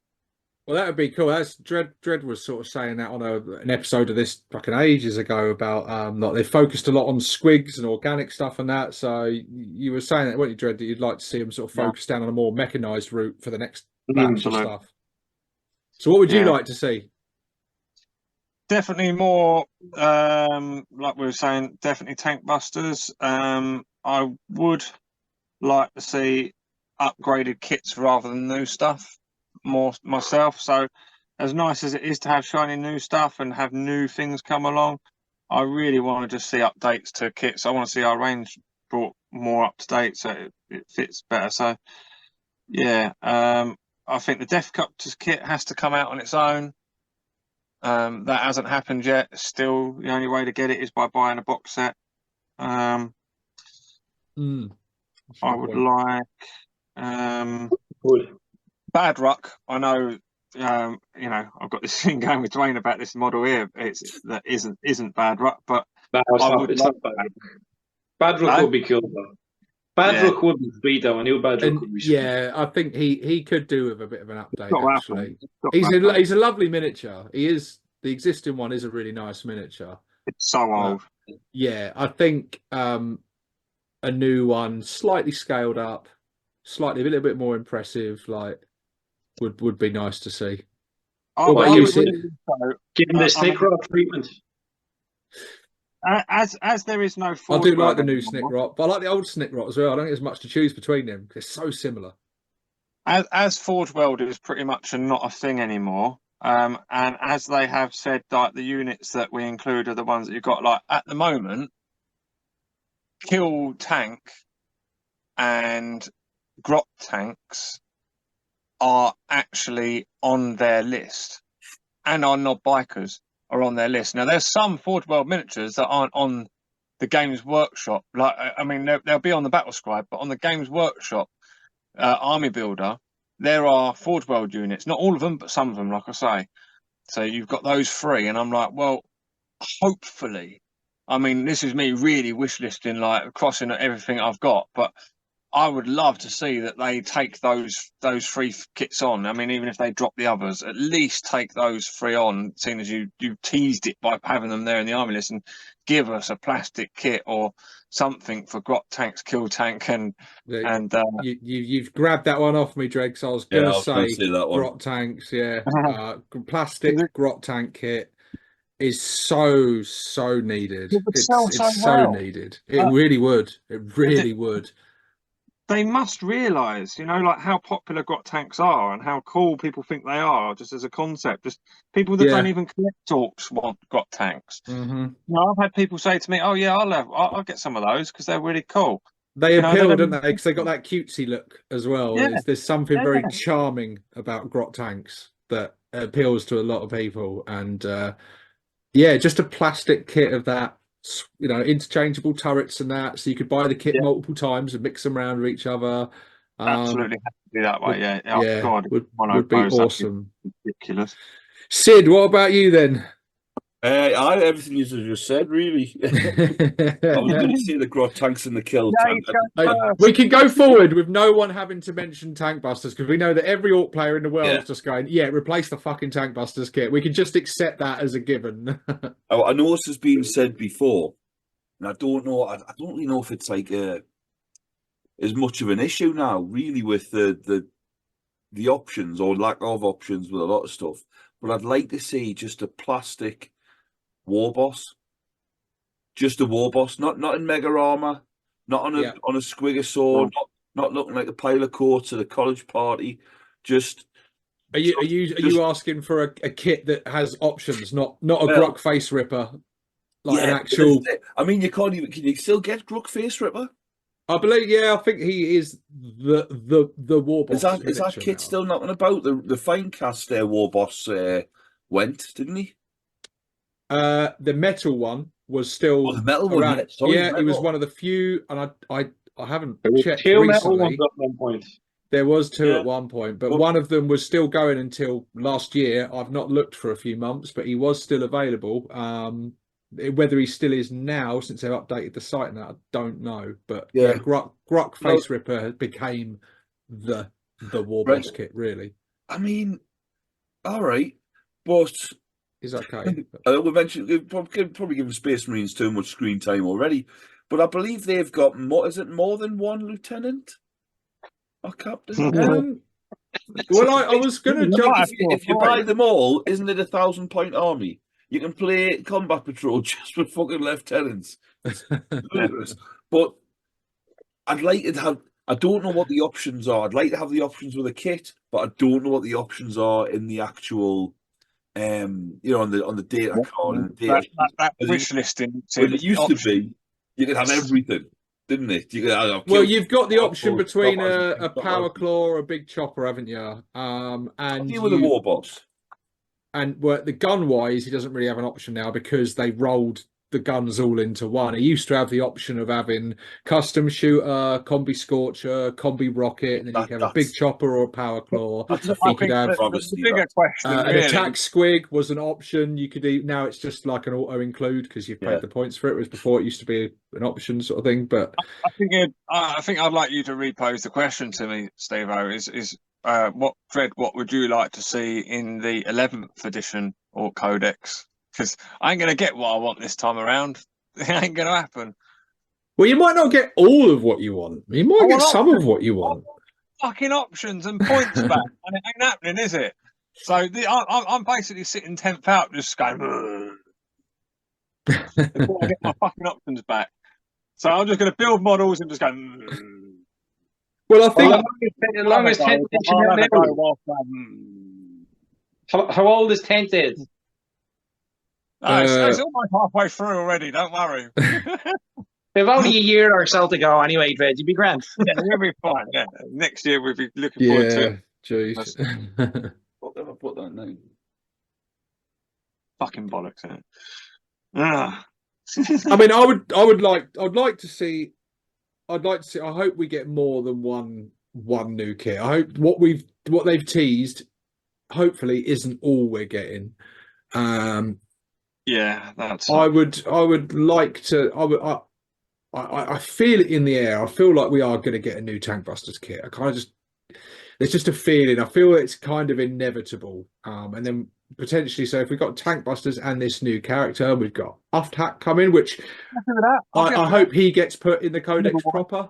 Well, that would be cool. That's Dread was sort of saying that on an episode of this fucking ages ago about like they focused a lot on squigs and organic stuff and that. So you were saying that, weren't you, Dread, that you'd like to see them sort of focus down on a more mechanized route for the next batch of stuff. So what would you like to see? Definitely more, like we were saying, definitely tank busters. I would like to see upgraded kits rather than new stuff more myself. So as nice as it is to have shiny new stuff and have new things come along, I really want to just see updates to kits. I want to see our range brought more up to date so it fits better. So yeah, I think the Deathcopters kit has to come out on its own. That hasn't happened yet. Still, the only way to get it is by buying a box set. I would like Bad Ruck. I know, I've got this thing going with Dwayne about this model here. That isn't Bad Ruck, but it's not bad. Bad Ruck would be cool though. Bad Ruck would be sweet though. I knew Bad Ruck would be sweet. Yeah, I think he could do with a bit of an update. Actually, he's a lovely miniature. He is. The existing one is a really nice miniature. It's so old. Yeah, I think a new one, slightly scaled up, a little bit more impressive, like would be nice to see. Give him the Snick Rock treatment. As there is no I do like the new Snick Rock, but I like the old Snick Rock as well. I don't think there's much to choose between them. They're so similar. As Forge World is pretty much not a thing anymore. And as they have said, like the units that we include are the ones that you've got. Like at the moment, Kill Tank and Grot tanks are actually on their list, and our Knob Bikers are on their list. Now, there's some Forge World miniatures that aren't on the Games Workshop. Like, I mean, they'll be on the Battle Scribe, but on the Games Workshop Army Builder, there are Forge World units. Not all of them, but some of them, like I say. So you've got those free, and I'm like, well, hopefully. I mean, this is me really wish listing, like crossing everything I've got, but I would love to see that they take those free kits on. I mean, even if they drop the others, at least take those free on, seeing as you teased it by having them there in the army list, and give us a plastic kit or something for Grot tanks, Kill Tank, and you've grabbed that one off me, Dreg. So I was going to say Grot tanks, plastic Grot tank kit is so needed. It's so needed. It really would. It really would. They must realise, like how popular Grot tanks are and how cool people think they are, just as a concept. Just people that don't even collect Orks want Grot tanks. I've had people say to me, "Oh yeah, I'll get some of those because they're really cool." They appeal, don't they? Because they got that cutesy look as well. Yeah. There's something very charming about Grot tanks that appeals to a lot of people, and just a plastic kit of that. Interchangeable turrets and that, so you could buy the kit multiple times and mix them around with each other. Absolutely have to do that way. God, would be awesome. Ridiculous. Sid, what about you then? Everything you just said, really. I was going to say the Grot tanks in the kill tank. We can go forward with no one having to mention tank busters because we know that every Ork player in the world is just going, yeah, replace the fucking tank busters kit. We can just accept that as a given. I know this has been said before, and I don't know. I don't really know if it's like as much of an issue now, really, with the options or lack of options with a lot of stuff. But I'd like to see just a plastic Warboss, just a Warboss, not in mega armor, not on a squigger sword, not looking like a pile of coats at a college party. Just are you asking for a kit that has options, not a Gruck face ripper, like an actual? I mean, you can't even. Can you still get Gruck face ripper? I believe, I think he is the Warboss. Is that kit still knocking about? The Finecast Warboss went, didn't he? The metal one was still the metal around. one. Sorry, he was one of the few, and I haven't checked two recently. metal ones at one point. There was two at one point, but one of them was still going until last year. I've not looked for a few months, but he was still available. Whether he still is now, since they've updated the site now, I don't know. But Gruck face ripper became the Warboss kit, really. I mean, all right, but is okay. We mentioned we've probably given Space Marines too much screen time already, but I believe they've got more. Is it more than one lieutenant or captain? Well, I was going to jump. If you buy them all, isn't it 1,000-point army? You can play combat patrol just with fucking lieutenants. But I'd like to have. I don't know what the options are. I'd like to have the options with a kit, but I don't know what the options are in the actual, on the data card. That wish listing. It used to be, you could have everything, didn't it? You could you've got the option between a power claw or a big chopper, haven't you? And you with a Warboss. And the gun-wise, he doesn't really have an option now because they rolled the guns all into one. He used to have the option of having custom shooter, combi scorcher, combi rocket, and then you could have a big chopper or a power claw. He could have the bigger question. An attack squig was an option. You could now it's just like an auto include because you've paid the points for it. Whereas before it used to be an option sort of thing. But I think I'd like you to repose the question to me, Steve-O. What would you like to see in the 11th edition Ork Codex? Because I ain't going to get what I want this time around. It ain't going to happen. Well, you might not get all of what you want. You might get some of what you want. Fucking options and points back, and it ain't happening, is it? So I'm basically sitting 10th out, just going before I get my fucking options back. So I'm just going to build models and just go. Well, I think as long as 10th edition. How old is 10th is? It's almost halfway through already. Don't worry. They've only a year or so to go anyway, Dred. You'd be grand. Yeah, we'll be fine. Yeah. Next year we'll be looking forward to it. Jeez. What did I put that name? Fucking bollocks, isn't it? I mean, I'd like to see. I hope we get more than one new kit. I hope what they've teased, hopefully, isn't all we're getting. Yeah, that's. I would like to. I feel it in the air. I feel like we are going to get a new Tank Busters kit. There's just a feeling. I feel it's kind of inevitable. And then potentially, so if we've got Tank Busters and this new character, we've got Ufthat coming, which I hope he gets put in the Codex proper.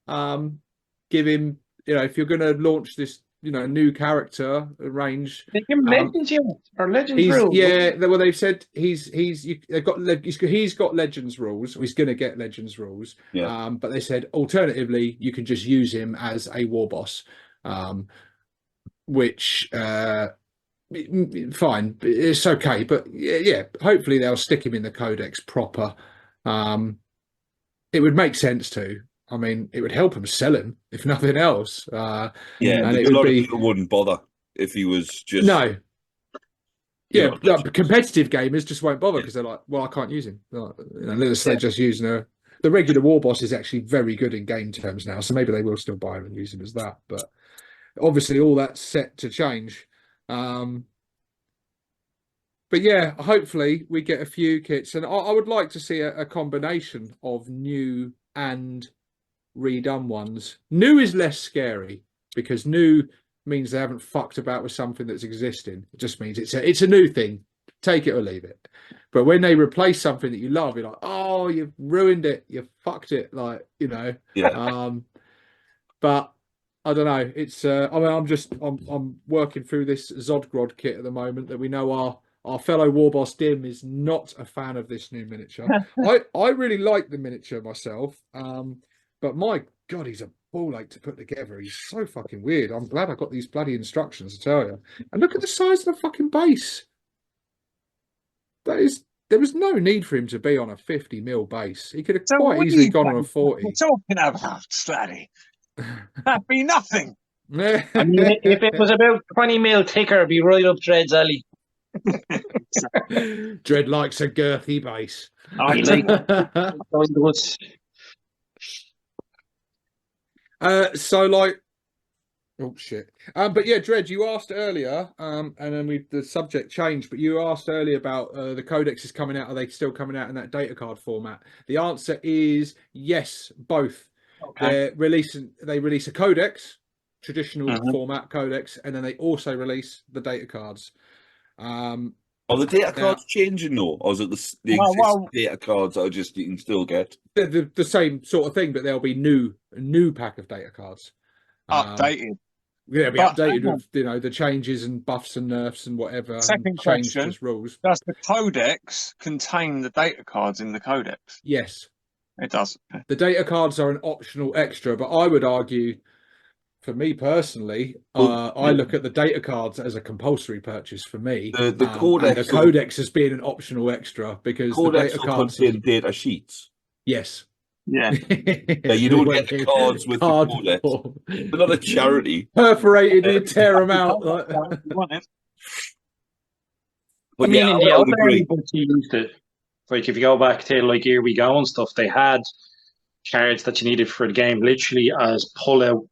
Give him, if you're going to launch this, new character range. They give him Legends or Legends rules. Yeah, well, they've said he's got Legends rules. He's going to get Legends rules. Yeah. But they said alternatively, you can just use him as a Warboss, which fine, it's okay. But yeah, hopefully they'll stick him in the Codex proper. It would make sense to. I mean, it would help him sell him, if nothing else. And it a lot of people wouldn't bother if he was just... No. Yeah, competitive gamers just won't bother because they're like, well, I can't use him. Unless they're just using the regular Warboss is actually very good in game terms now, so maybe they will still buy him and use him as that. But obviously all that's set to change. But yeah, hopefully we get a few kits, and I would like to see a combination of new and redone ones. New is less scary because new means they haven't fucked about with something that's existing. It just means it's a new thing. Take it or leave it. But when they replace something that you love, you're like, oh, you've ruined it, you fucked it, like, you know. Yeah. But I don't know. It's I mean, I'm working through this Zodgrod kit at the moment that we know our fellow Warboss Dim is not a fan of this new miniature. I really like the miniature myself. But my God, he's a ball ache to put together. He's so fucking weird. I'm glad I got these bloody instructions to tell you. And look at the size of the fucking base. There was no need for him to be on a 50mm base. He could have quite easily gone on a 40. What are you talking about, Sladdy? That'd be nothing. I mean, if it was about 20mm thicker, it'd be right up Dread's alley. Dread likes a girthy base. I like those. So like, oh shit. But yeah, Dred, you asked earlier, and then the subject changed, but you asked earlier about the codexes coming out. Are they still coming out in that data card format? The answer is yes, both. Okay. They release a codex, traditional format codex, and then they also release the data cards. Are the data cards changing though, or is it the existing data cards that are just you can still get? The same sort of thing, but there'll be a new pack of data cards. Updated. Yeah, it'll be updated with the changes and buffs and nerfs and whatever. Second question: rules. Does the codex contain the data cards in the codex? Yes, it does. The data cards are an optional extra, but I would argue, for me personally, I look at the data cards as a compulsory purchase for me. The codex, and the codex as being an optional extra because the data cards contain data sheets. Yes. Yeah. Yeah, you don't get the cards with the codex. They're not a charity. Perforated, you tear them out. Like. I mean, in the old days, you used it. Like, if you go back to, like, Here We Go and stuff, they had cards that you needed for the game literally as pull-out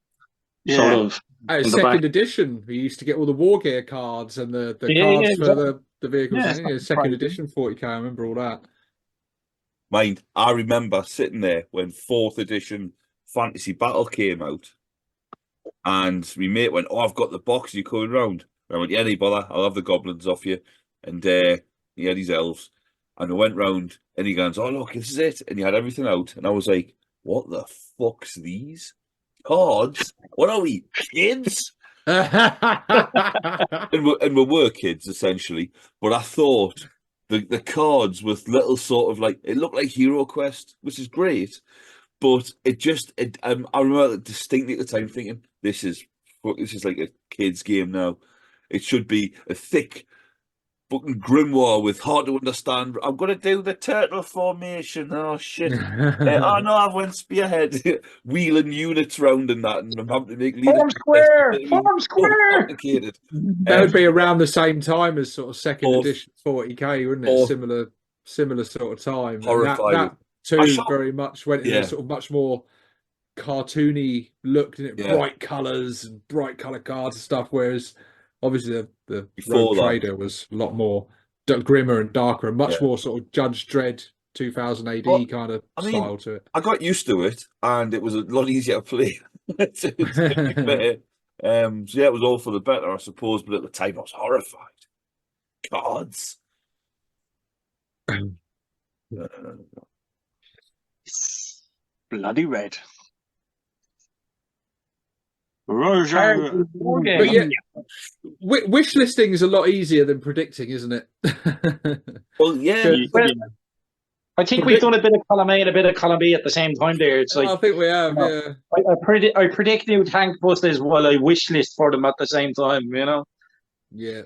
sort of. Second edition, we used to get all the war gear cards and the cards for the vehicles. Yeah, second edition 40k, I remember all that. Mind, I remember sitting there when 4th edition Fantasy Battle came out, and my mate went, "Oh, I've got the box. You coming round?" And I went, "Yeah, no bother. I'll have the goblins off you." And he had his elves, and I went round, and he goes, "Oh, look, this is it." And he had everything out, and I was like, "What the fuck's these cards? What are we, kids?" and we were kids essentially, but I thought. The cards with little sort of like, it looked like Hero Quest, which is great, but I remember distinctly at the time thinking, this is like a kid's game now. It should be a thick fucking grimoire with hard to understand. I'm going to do the turtle formation. Oh, shit. Oh, no, I went spearhead. Wheeling units round and that, and I'm having to make Form square! Form square! Complicated. That would be around the same time as sort of second edition 40k, wouldn't it? Similar sort of time. Horrifying. That too very much went in a sort of much more cartoony look, didn't it? Bright colours and bright colour cards and stuff, whereas obviously the Rogue Trader was a lot more grimmer and darker and much more sort of Judge Dredd 2000 AD kind of style to it. I got used to it, and it was a lot easier to play. So yeah, it was all for the better, I suppose, but at the time I was horrified. Cards. Bloody red. Roger. But yeah, wish listing is a lot easier than predicting, isn't it? Well, yeah. I think we've done a bit of column A and a bit of column B at the same time there. It's like, I think we have, I predict new tank busters while I wish list for them at the same time, you know? Yeah.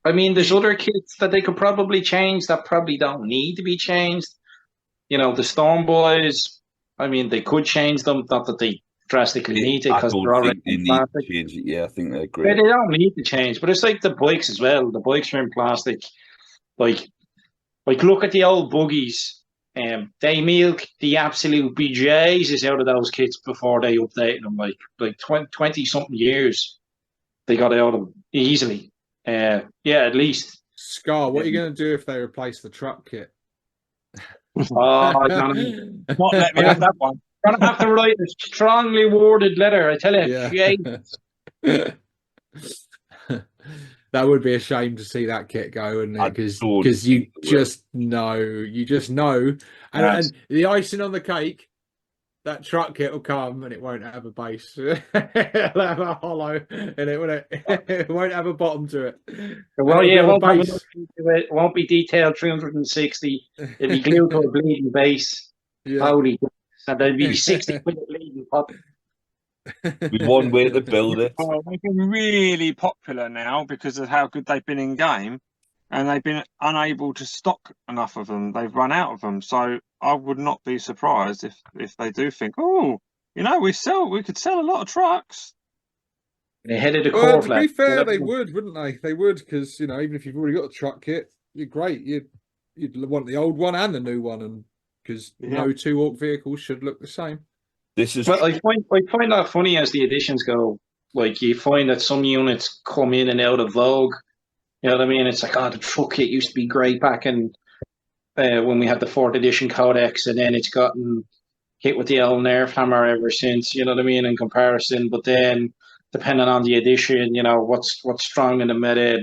I mean, there's other kits that they could probably change that probably don't need to be changed. You know, the Storm Boys, I mean, they could change them, not that they drastically need to, because they're already in plastic. Yeah, I think they're great. Yeah, they don't need to change, but it's like the bikes as well. The bikes are in plastic. Like look at the old buggies. They milk the absolute bejesus out of those kits before they updated them. Like 20 something years, they got out of them easily. Yeah, at least. Scar, what are you going to do if they replace the truck kit? Oh, Jonathan, Not let me have that one. gonna have to write a strongly worded letter. I tell you, Yeah. That would be a shame to see that kit go, wouldn't it? Because you just know, and the icing on the cake, that truck kit will come and it won't have a base. It'll have a hollow in it, won't it? It won't have a bottom to it. Well, yeah, it won't be detailed 360. It'll be glued to a bleeding base. Yeah. Holy, and there'll be 60 with a bleeding pop. With one way to build it. Well, they've been really popular now because of how good they've been in game, and they've been unable to stock enough of them. They've run out of them, so I would not be surprised if they do think, oh, you know, we could sell a lot of trucks. They headed a Well, core to be fair, they would, wouldn't they? They would, because you know, even if you've already got a truck kit, you're great. You'd want the old one and the new one, and because no two Ork vehicles should look the same. This is. Well, I find that funny as the editions go. Like you find that some units come in and out of vogue. You know what I mean? It's like, oh, the truck kit used to be great back in when we had the 4th edition Codex, and then it's gotten hit with the old nerf hammer ever since. You know what I mean? In comparison, but then depending on the edition, you know what's strong in the meta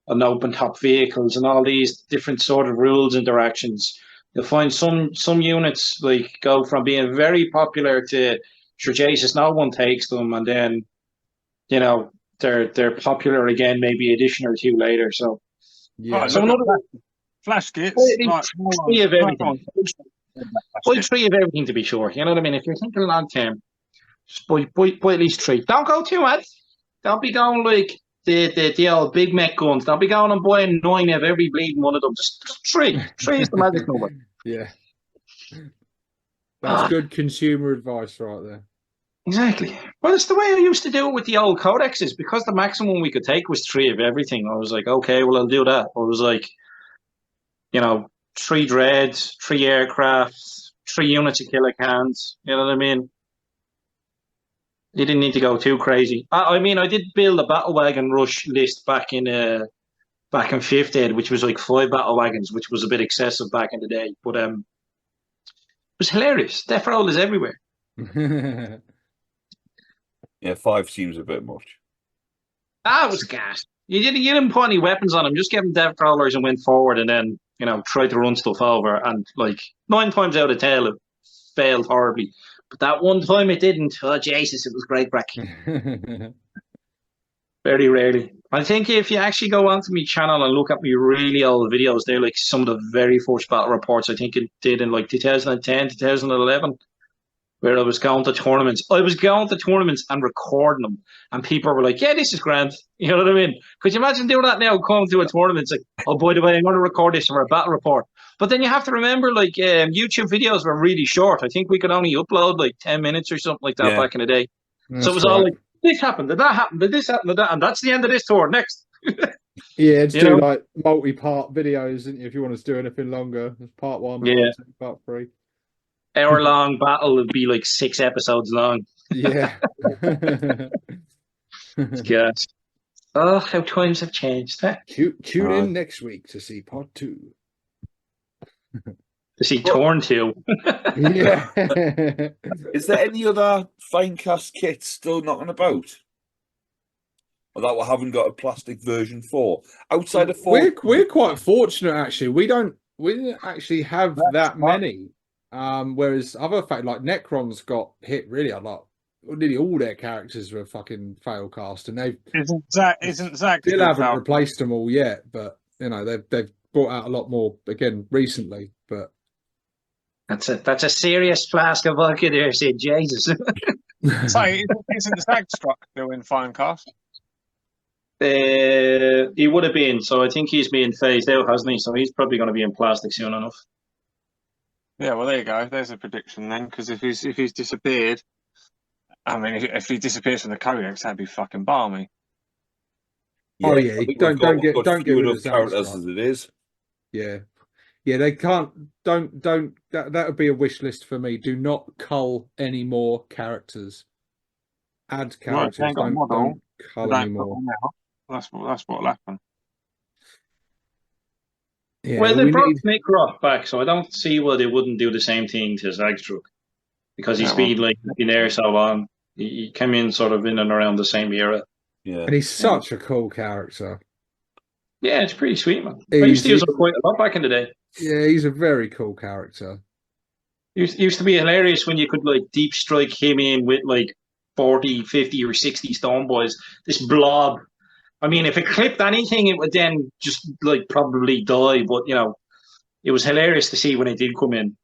and open top vehicles and all these different sort of rules interactions. You'll find some units like go from being very popular to sure Jesus, no one takes them, and then you know they're popular again maybe edition or two later. So yeah, Right, so look another at flash kits. three of everything. Buy 3 of everything to be sure. You know what I mean? If you're thinking long term, just buy at least 3. Don't go too mad. Don't be going like the old big mech guns. Don't be going and buying 9 of every bleeding one of them. Just 3. 3 is the magic number. Yeah. That's good consumer advice right there. Exactly. Well, it's the way I used to do it with the old codexes, because the maximum we could take was 3 of everything. I was like, okay, well, I'll do that. I was like, you know, 3 dreads, 3 aircraft, 3 units of killer cans. You know what I mean? You didn't need to go too crazy. I mean, I did build a battle wagon rush list back in 5th Ed, which was like 5 battle wagons, which was a bit excessive back in the day. But it was hilarious. Death roll is everywhere. Yeah, 5 seems a bit much. It was gas. You didn't put any weapons on them. Just give them death rollers and went forward, and then you know try to run stuff over. And like 9 times out of 10, it failed horribly. But that one time it didn't. Oh Jesus, it was great crack. Very rarely. I think if you actually go onto my channel and look at my really old videos, they're like some of the very first battle reports I think it did in like 2010, 2011, where I was going to tournaments. I was going to tournaments and recording them, and people were like, yeah, this is grand. You know what I mean? Could you imagine doing that now, going to a tournament? It's like, oh, by the way, I'm going to record this for a battle report. But then you have to remember, like, YouTube videos were really short. I think we could only upload like 10 minutes or something like that back in the day. That's so it was all like, this happened, did that happen, did this happen, did that, and that's the end of this tour. Next. Yeah, just do like multi-part videos, if you want to do anything longer. There's part 1, part 2, part 3. Hour-long battle would be like 6 episodes long. Yeah. Yes. Oh, how times have changed. Huh? Tune in next week to see part 2. To see Torn 2. Yeah. Is there any other Finecast kits still knocking about? Or that we haven't got a plastic version for? Outside of 4? We're quite fortunate actually. We didn't actually have that many. Whereas other like Necron's got hit really a lot. Nearly all their characters were fucking fail cast, and isn't Zach still haven't replaced them all yet. But you know they've brought out a lot more again recently. But that's a serious flask of vodka there, said Jesus. So isn't Zag Struck still in Finecast? He would have been, so I think he's being phased out, hasn't he? So he's probably going to be in plastic soon enough. Yeah, well, there you go. There's a prediction then, because if he's disappeared, I mean, if he disappears from the Codex, that'd be fucking balmy. Yeah, oh yeah, don't get rid of characters as it is. Yeah, they can't. Don't. That would be a wish list for me. Do not cull any more characters. Add characters. Don't cull anymore. That's what'll happen. Yeah, Well, they we brought need. Nick Rock back, so I don't see why they wouldn't do the same thing to Zagstruck because he's Yeah, well, been like in there so long. He came in sort of in and around the same era. Yeah. And he's such a cool character. Yeah, it's pretty sweet, man. I used to use him quite a lot back in the day. Yeah, he's a very cool character. It used to be hilarious when you could like deep strike him in with like 40, 50 or 60 stone boys. This blob. I mean, if it clipped anything, it would then just like probably die. But you know, it was hilarious to see when it did come in.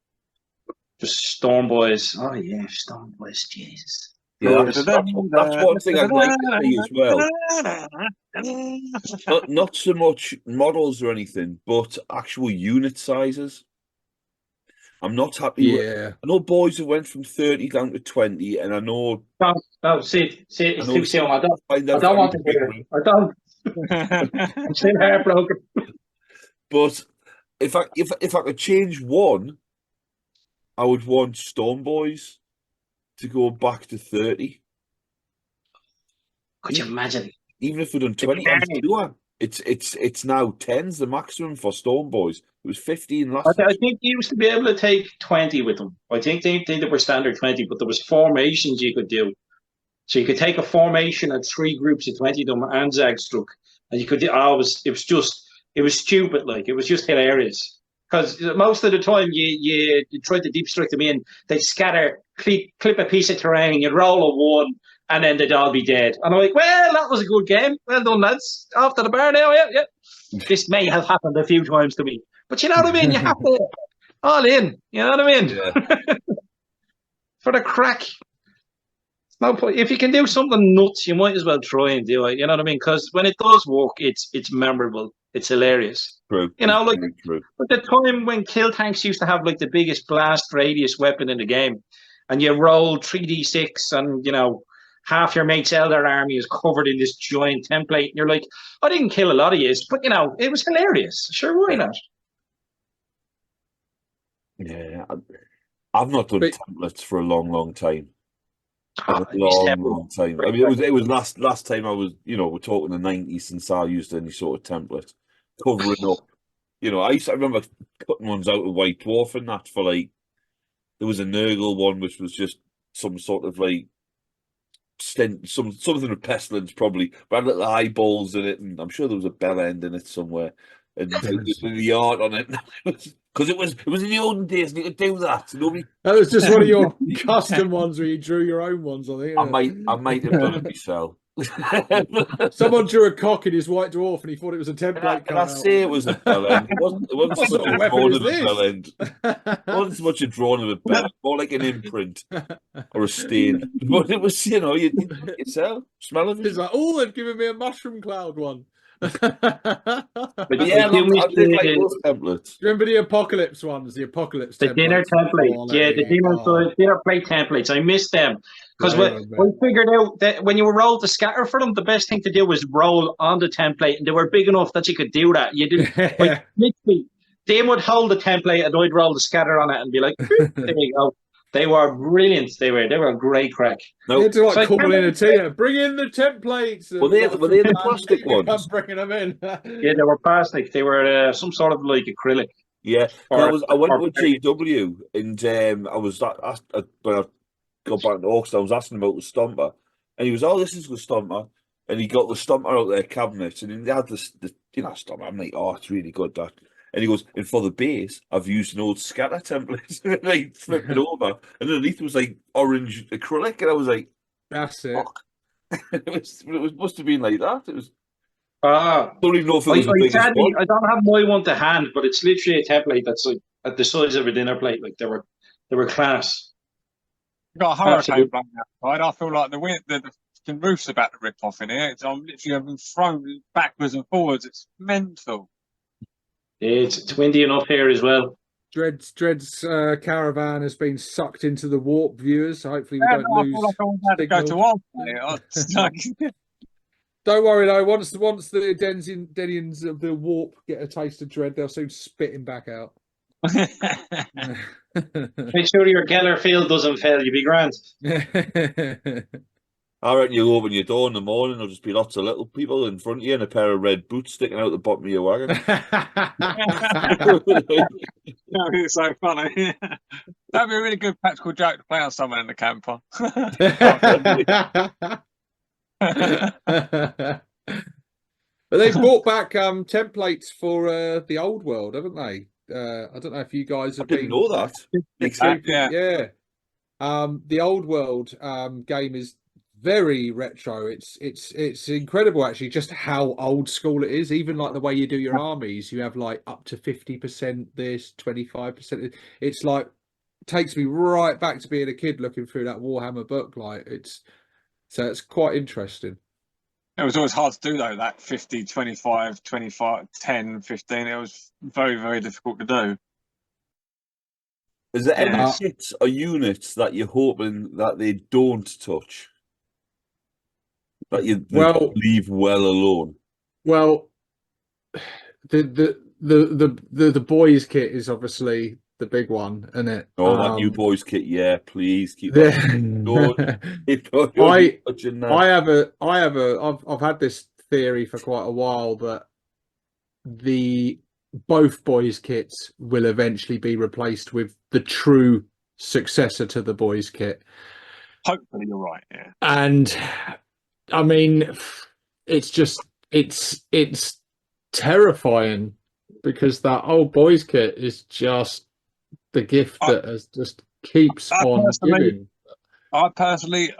Just Storm Boys. Oh yeah, Storm Boys, Jesus. Yeah, that's one thing I'd like to see as well. Not so much models or anything, but actual unit sizes. I'm not happy with. I know boys who went from 30 down to 20, and I know. No, see, it's too soon. I don't want to hear it. I don't. I'm still heartbroken. But if I could change one, I would want Storm Boys to go back to 30. Could you imagine? Even if we'd done 20, I'm sure it's now 10's the maximum for Storm Boys. It was 15 last time. I think you used to be able to take 20 with them. I think they were standard 20, but there was formations you could do. So you could take a formation of 3 groups of 20 of them and Zagstruck, and you could. It was stupid. Like it was just hilarious. Because most of the time you try to deep strike them in, they'd scatter, clip a piece of terrain, you'd roll a 1, and then they'd all be dead. And I'm like, well, that was a good game. Well done, lads. Off to the bar now, yeah. This may have happened a few times to me. But you know what I mean? You have to all in. You know what I mean? Yeah. For the crack. No point. If you can do something nuts, you might as well try and do it. You know what I mean? Because when it does work, it's memorable. It's hilarious. True. You know, like true. at the time when kill tanks used to have like the biggest blast radius weapon in the game, and you roll 3d6, and you know half your mate's Elder army is covered in this giant template, and you're like, I didn't kill a lot of you, but you know it was hilarious. Sure, why not? Yeah, I've not done templates for a long time. Long time. I mean, it was last time I was, we're talking the 90s since I used any sort of template covering up. I remember cutting ones out of White Dwarf and that for like. There was a Nurgle one which was just some sort of like something with pestilence probably, but had little eyeballs in it, and I'm sure there was a bell end in it somewhere, and the art on it. Because it was in the olden days, and you could do that. That was just one of your custom ones where you drew your own ones, I think. I might have done it myself. Someone drew a cock in his White Dwarf, and he thought it was a template. Can I say it was a bell end? It wasn't so much a drawing of a bell end. It wasn't so much a drawing of a bell, more like an imprint or a stain. But it was, you yourself, smell of it. It's like, oh, they've given me a mushroom cloud one. But yeah, I did like those templates. Do you remember the Apocalypse ones? The Apocalypse the templates? dinner templates. Yeah, the dinner plate templates. I missed them. Because we figured out that when you were rolled to scatter for them, the best thing to do was roll on the template, and they were big enough that you could do that. You didn't like literally. They would hold the template, and I'd roll the scatter on it, and be like, "There you go." They were brilliant. They were a great crack. No, you had to like call in a tea. Bring in the templates. Were they the plastic ones? I'm bringing them in. Yeah, they were plastic. They were some sort of like acrylic. Yeah, I went with GW, and I was asked when I got back to Orks, I was asking about the Stomper, and he was, "Oh, this is the Stomper," and he got the Stomper out of their cabinet, and they had the Stomper. I'm like, "Oh, it's really good, that." And he goes, "And for the base, I've used an old scatter template." And I flipped it over, and underneath was like orange acrylic, and I was like, "That's it." it must have been like that. It was. Don't even know if it was the biggest one. I don't have my one to hand, but it's literally a template that's like at the size of a dinner plate. Like they were class. You got a hurricane blowing outside. I feel like the roof's about to rip off in here. I'm literally thrown backwards and forwards. It's mental. It's windy enough here as well. Dread's caravan has been sucked into the warp, viewers. Hopefully we don't lose. I feel like I go to Orks. Don't worry though. Once the Denians of the warp get a taste of Dread, they'll soon spit him back out. Make sure your Geller field doesn't fail. You be grand. I reckon you'll open your door in the morning, there'll just be lots of little people in front of you and a pair of red boots sticking out the bottom of your wagon. It's so funny. That'd be a really good practical joke to play on someone in the camper. But they've brought back templates for the old world, haven't they? I don't know if you guys have didn't been. know that. Yeah. The old world game is very retro. It's incredible actually, just how old school it is. Even like the way you do your armies, you have like up to 50% this, 25%. It's like takes me right back to being a kid looking through that Warhammer book. Like it's quite interesting. It was always hard to do though, that 50, 25, 25, 10, 15. It was very, very difficult to do. Is there any kits or units that you're hoping that they don't touch? That you leave well alone? Well, the boys kit is obviously the big one, isn't it? Oh, that new boys kit, yeah. Please keep that. I've had this theory for quite a while that both boys kits will eventually be replaced with the true successor to the boys kit. Hopefully, you're right. Yeah, and I mean, it's terrifying because that old boys kit is just the gift that has just keeps on giving. I personally,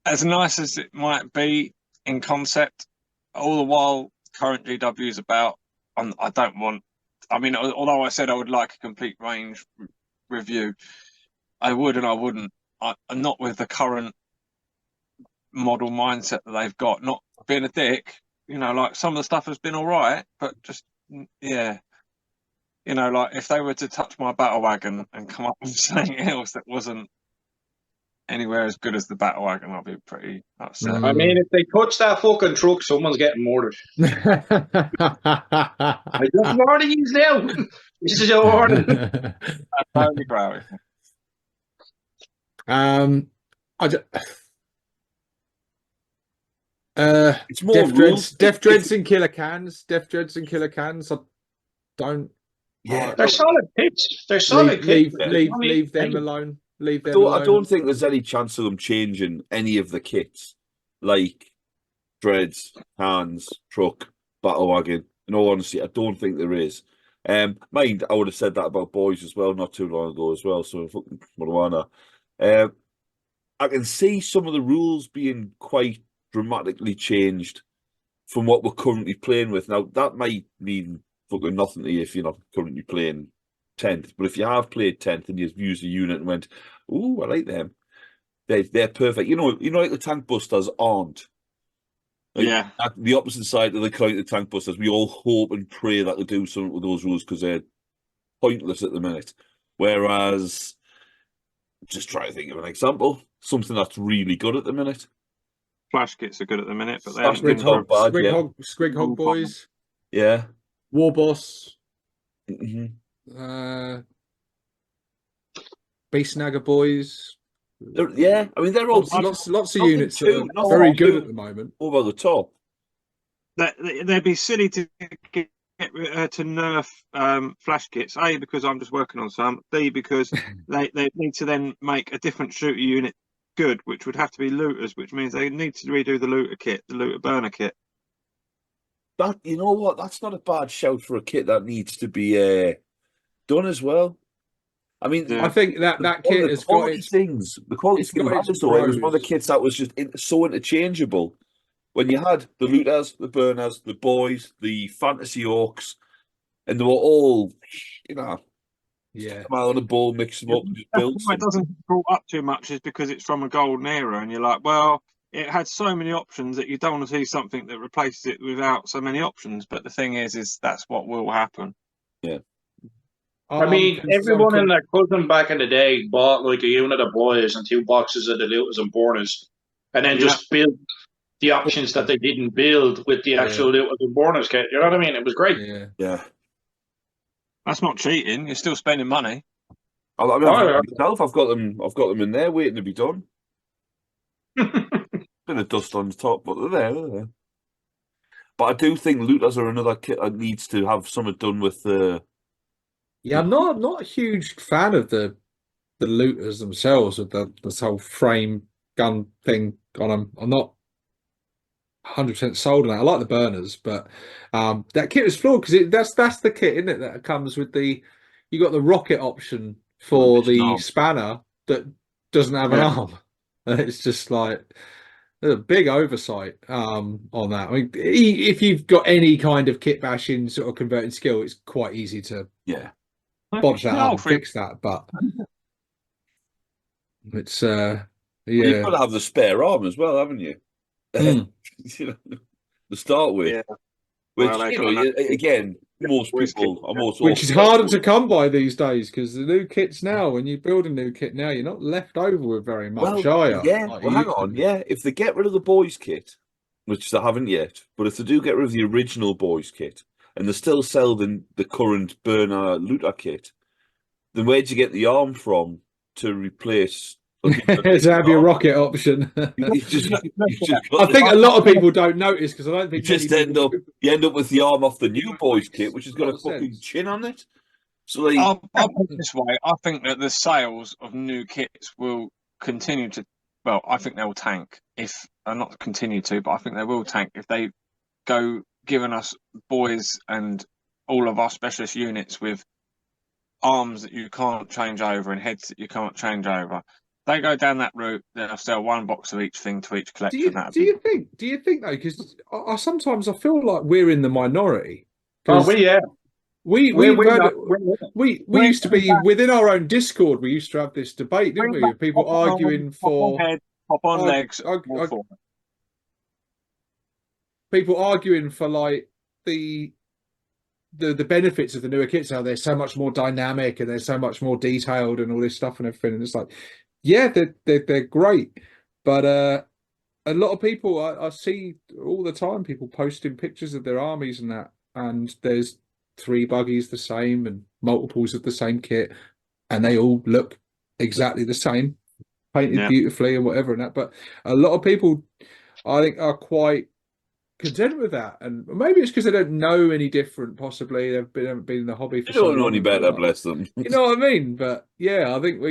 as nice as it might be in concept, all the while current GW is about, I don't want. I mean, although I said I would like a complete range review, I would and I wouldn't. I'm not with the current model mindset that they've got. Not being a dick, like some of the stuff has been all right, but just like if they were to touch my battle wagon and come up with something else that wasn't anywhere as good as the battle wagon, I'd be pretty upset. I mean, if they touch that fucking truck, someone's getting murdered. I just warning you now. This is your warning. Totally agree. It's more Death Dreads and Killer Cans. Death Dreads and Killer Cans. I don't. Yeah, they're solid kits. They're solid kits. Leave them alone. Leave them alone. I don't think there's any chance of them changing any of the kits, like Dreads, Hands, Truck, Battle Wagon. In all honesty, I don't think there is. Mind, I would have said that about boys as well, not too long ago as well. So fucking marijuana. I can see some of the rules being quite dramatically changed from what we're currently playing with. Now that might mean fucking nothing to you if you're not currently playing 10th, but if you have played 10th and you've used a unit and went, "Ooh, I like them," they're perfect. Like the tank busters aren't. Like, at the opposite side of the coin, the tank busters, we all hope and pray that they do something with those rules because they're pointless at the minute. Whereas, just try to think of an example, something that's really good at the minute. Flash kits are good at the minute, but they Squig Hog Boys. Yeah. Warboss. Mm-hmm. Beast Snagger Boys. I mean, they're all lots of units that are very good at the moment. Over the top. They'd be silly to nerf flash kits. A, because I'm just working on some. B, because they need to then make a different shooter unit good, which would have to be looters, which means they need to redo the looter kit, the looter burner kit. That, you know what? That's not a bad shout for a kit that needs to be done as well. I mean, I think that kit has got its things. The quality thing about it, though, it was one of the kits that was just so interchangeable. When you had the looters, the burners, the boys, the fantasy orcs, and they were all, come out on a ball, mix them up, and just build. Why it doesn't get brought up too much is because it's from a golden era, and you're like, well, it had so many options that you don't want to see something that replaces it without so many options. But the thing is that's what will happen. Yeah. I mean, everyone and their cousin back in the day bought like a unit of boys and 2 boxes of the looters and burners, and then just built the options that they didn't build with the actual looters and burners kit. You know what I mean? It was great. Yeah. That's not cheating. You're still spending money. I've got them in there waiting to be done. Bit of dust on the top, but they're there. But I do think looters are another kit that needs to have something done with the. Yeah, I'm not a huge fan of the looters themselves with this whole frame gun thing on them. I'm not 100% sold on that. I like the burners, but that kit is flawed because that's the kit, isn't it? That comes with you got the rocket option for the spanner that doesn't have an arm. And it's just like there's a big oversight on that. I mean, if you've got any kind of kit bashing sort of converting skill, it's quite easy to bodge that up and fix that. But it's Well, you've got to have the spare arm as well, haven't you? To start with. Yeah. Which, again, most people are more. Which is harder to come by these days because the new kits now, when you build a new kit now, you're not left over with very much, are you? Yeah, hang on. Yeah, if they get rid of the boys' kit, which they haven't yet, but if they do get rid of the original boys' kit and they still sell the current burner looter kit, then where'd you get the arm from to replace? To have your rocket option. I think a lot of people don't notice because I don't think you end up with the arm off the new boys kit, which has got a fucking chin on it. So I'll put it this way: I think that the sales of new kits will continue to. Well, I think they will tank if not continue to, but I think they will tank if they go giving us boys and all of our specialist units with arms that you can't change over and heads that you can't change over. They go down that route, they'll sell one box of each thing to each collection. Do you think though? Because sometimes I feel like we're in the minority. We used to be within our own Discord. We used to have this debate, didn't we? With people arguing for head, hop on legs, people arguing for like the benefits of the newer kits. How they're so much more dynamic and they're so much more detailed and all this stuff and everything. And it's like, yeah, they're great, but a lot of people I see all the time people posting pictures of their armies and that, and there's 3 buggies the same and multiples of the same kit, and they all look exactly the same, painted beautifully and whatever and that. But a lot of people, I think, are quite content with that, and maybe it's because they don't know any different. Possibly they haven't been in the hobby for so long. They don't know any better, bless them. You know what I mean? But yeah, I think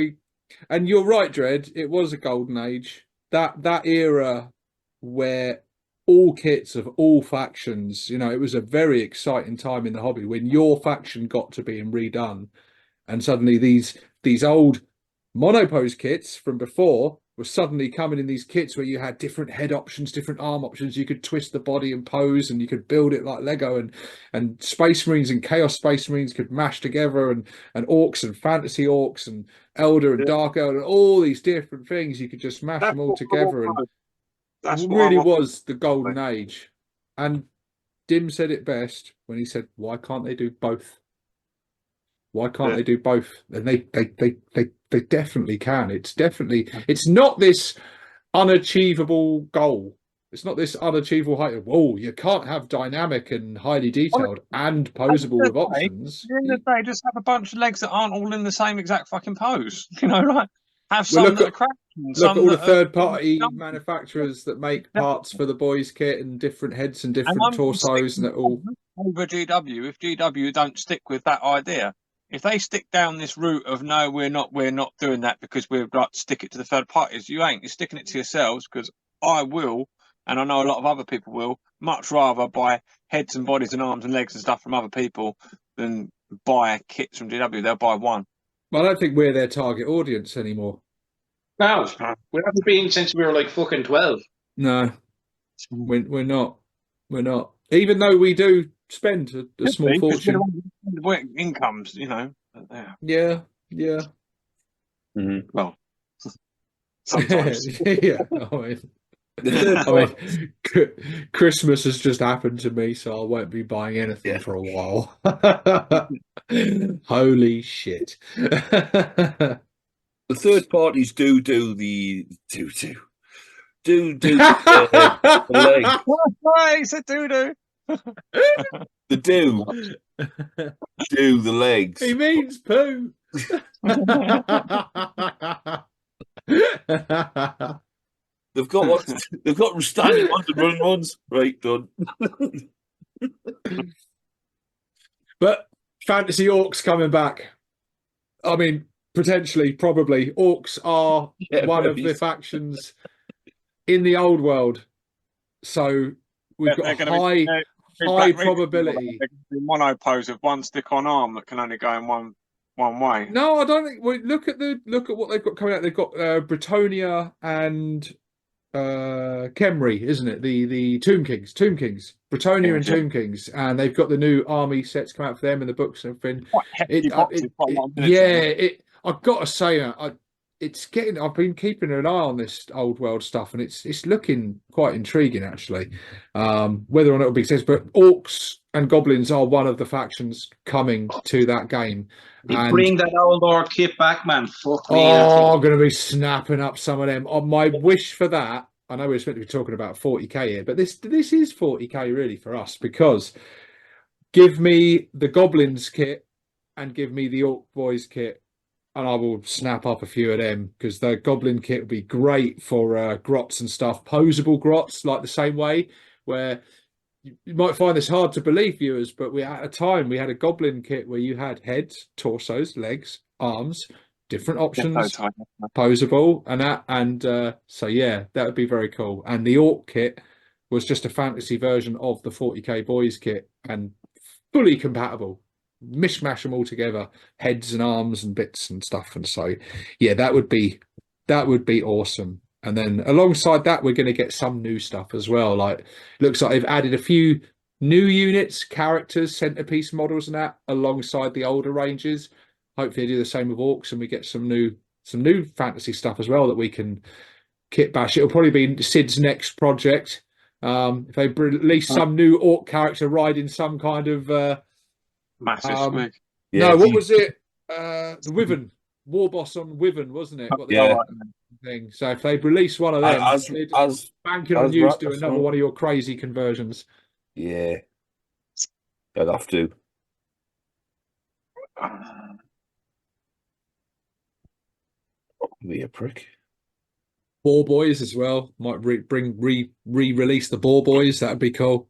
and you're right, Dredd. It was a golden age. That era where all kits of all factions, it was a very exciting time in the hobby when your faction got to being redone, and suddenly these old monopose kits from before were suddenly coming in these kits where you had different head options, different arm options. You could twist the body and pose, and you could build it like Lego. And Space Marines and Chaos Space Marines could mash together, and Orks and Fantasy Orks and Elder and Dark Elder, and all these different things. You could just mash them all together, and it really was the golden age. And Dim said it best when he said, "Why can't they do both? Why can't they do both?" And they definitely can. It's not this unachievable goal. It's not this unachievable height. Whoa, you can't have dynamic and highly detailed and posable with options. At the end of the day, just have a bunch of legs that aren't all in the same exact fucking pose. Like have some that are cracked. Look at all the third-party manufacturers that make parts for the boys' kit and different heads and different torsos and all. Over GW, if GW don't stick with that idea, if they stick down this route of no, we're not doing that because we're right to stick it to the third parties, you ain't. You're sticking it to yourselves, because I will, and I know a lot of other people will, much rather buy heads and bodies and arms and legs and stuff from other people than buy kits from GW. They'll buy one. Well, I don't think we're their target audience anymore. No, we haven't been since we were like fucking 12. No, we're not. We're not. Even though we do spend a small fortune. Incomes, Yeah. Mm-hmm. Well, sometimes. Yeah. I mean, Christmas has just happened to me, so I won't be buying anything for a while. Holy shit. The third parties do the leg. Why he said doo-doo? The do the legs. He means poo. They've got ones, they've got standing ones and run ones. Right, done. But fantasy orcs coming back. I mean, potentially, probably. Orcs are Yeah, one of maybe. the factions in the old world. So we've got a high probability. Monopose with one stick-on arm that can only go in one way. No, I don't think. Well, look at what they've got coming out. They've got Britonia and Khemri, isn't it? The Tomb Kings, Britonia and Tomb Kings, and they've got the new army sets come out for them in the books and everything. Quite hefty boxes, quite a lot of miniatures. I've got to say, I've been keeping an eye on this old world stuff, and it's looking quite intriguing actually. Whether or not it'll be successful, but orcs and goblins are one of the factions coming to that game. Bring that old orc kit back, man. Fuck me. Oh, I'm going to be snapping up some of them. My wish for that, I know we're supposed to be talking about 40k here, but this is 40k really for us, because give me the goblins kit and give me the orc boys kit, and I will snap up a few of them, because the goblin kit would be great for grots and stuff, posable grots, like the same way where you might find this hard to believe, viewers, but at a time we had a goblin kit where you had heads, torsos, legs, arms, different options, posable, and that, and so yeah, that would be very cool. And the orc kit was just a fantasy version of the 40k boys kit, and fully compatible. Mishmash them all together, heads and arms and bits and stuff. And so yeah, that would be awesome. And then alongside that, we're going to get some new stuff as well. Like, looks like they've added a few new units, characters, centerpiece models and that alongside the older ranges. Hopefully they do the same with orcs, and we get some new fantasy stuff as well that we can kit bash. It'll probably be Sid's next project. If they release some new orc character riding some kind of massive squig. No, what was it? The Wyvern. Warboss on Wyvern, wasn't it? Got the thing. So if they release one of them, as banking on you to do another one of your crazy conversions. Yeah, I'd have to. Be a prick. Boar Boys as well. Might re-release the Boar Boys. That'd be cool.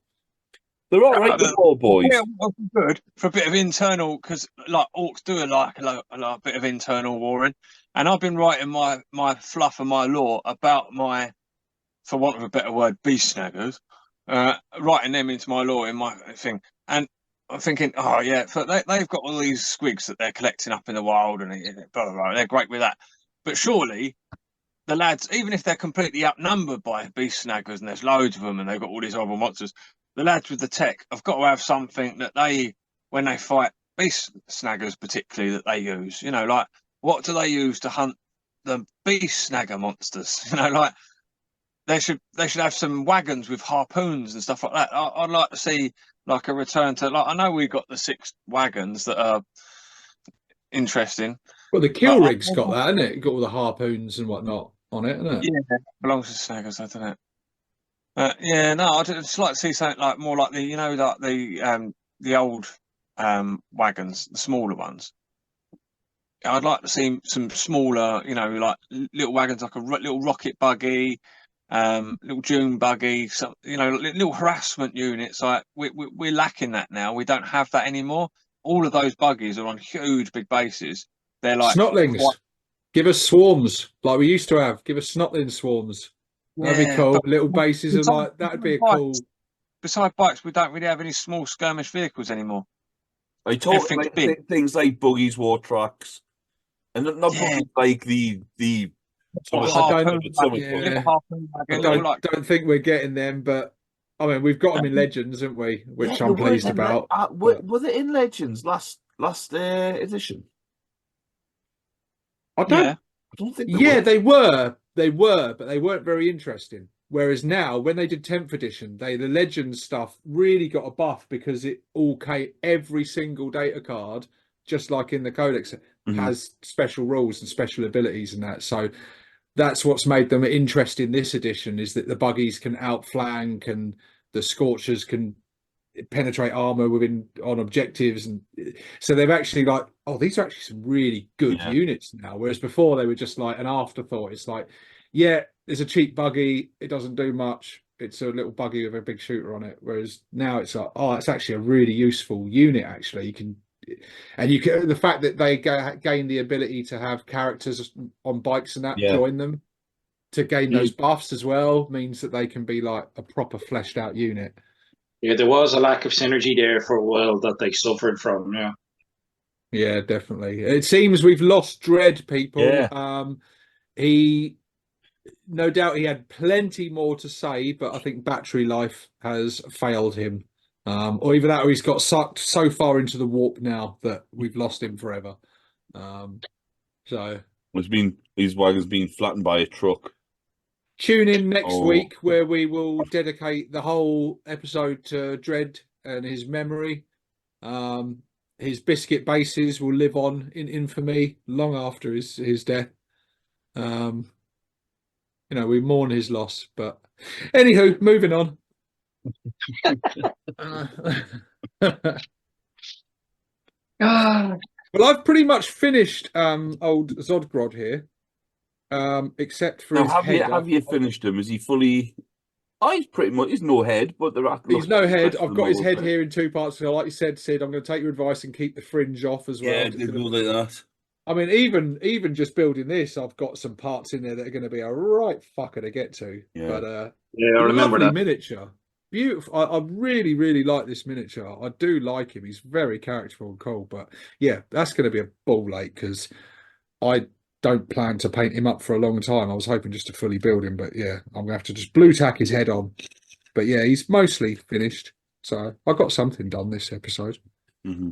They're all right, the Boar Boys. Yeah, well, good for a bit of internal, because like orcs do a bit of internal warring, and I've been writing my fluff and my lore about my, for want of a better word, beast snaggers, writing them into my lore in my thing, and I'm thinking, oh yeah, so they've got all these squigs that they're collecting up in the wild, and blah, blah, blah, they're great with that, but surely the lads, even if they're completely outnumbered by beast snaggers and there's loads of them and they've got all these horrible monsters, the lads with the tech have got to have something that they, when they fight beast snaggers particularly, that they use. You know, like, what do they use to hunt the beast snagger monsters? You know, like, they should have some wagons with harpoons and stuff like that. I'd like to see like a return to, like, I know we got the 6 wagons that are interesting. Well, the kill rig's got that, isn't it? Got all the harpoons and whatnot on it, isn't it? Yeah, belongs to snaggers, I don't know. Yeah, no, I'd just like to see something like more like the, you know, like the old wagons, the smaller ones. I'd like to see some smaller, you know, like little wagons, like a little rocket buggy, little dune buggy, some, you know, little harassment units. Like we're lacking that now. We don't have that anymore. All of those buggies are on huge big bases. They're like snotlings. Give us swarms like we used to have. Give us snotling swarms. That'd be cool. Little bases and like that'd be a cool. Besides bikes, we don't really have any small skirmish vehicles anymore. I talk like things like buggies, war trucks, and not buggies like the. I don't think we're getting them, but I mean we've got them in Legends, haven't we? Which I'm pleased about. Were they in Legends last edition? I don't think. They were. They were, but they weren't very interesting. Whereas now, when they did 10th edition, the Legends stuff really got a buff, because it all came, every single data card, just like in the Codex, has special rules and special abilities and that. So that's what's made them interesting this edition, is that the buggies can outflank and the Scorchers can penetrate armor on objectives, and so they've actually like, oh, these are actually some really good units now, whereas before they were just like an afterthought. It's like, yeah, it's a cheap buggy. It doesn't do much. It's a little buggy with a big shooter on it. Whereas now it's like, oh, it's actually a really useful unit. Actually, you can the fact that they gain the ability to have characters on bikes and that join them to gain those buffs as well means that they can be like a proper fleshed out unit. Yeah, there was a lack of synergy there for a while that they suffered from. Yeah. Yeah, definitely. It seems we've lost Dread, people. Yeah. He, no doubt, he had plenty more to say, but I think battery life has failed him. Or either that, or he's got sucked so far into the warp now that we've lost him forever. So his wagon's been flattened by a truck. Tune in next week where we will dedicate the whole episode to Dread and his memory. His biscuit bases will live on in infamy long after his death. You know, we mourn his loss, but anywho, moving on. Well, I've pretty much finished old Zodgrod here, except for his head. Have you finished him? Is he fully? Oh, he's pretty much. He's no head, but he's no head. I've got his head here in two parts. So, like you said, Sid, I'm going to take your advice and keep the fringe off as well. Yeah, did like that. I mean, even just building this, I've got some parts in there that are going to be a right fucker to get to. Yeah. But yeah, I remember that miniature. Beautiful. I really, really like this miniature. I do like him. He's very characterful and cool. But yeah, that's going to be a ball ache because I don't plan to paint him up for a long time. I was hoping just to fully build him, but yeah, I'm gonna have to just blue tack his head on. But yeah, he's mostly finished. So I got something done this episode. Mm-hmm.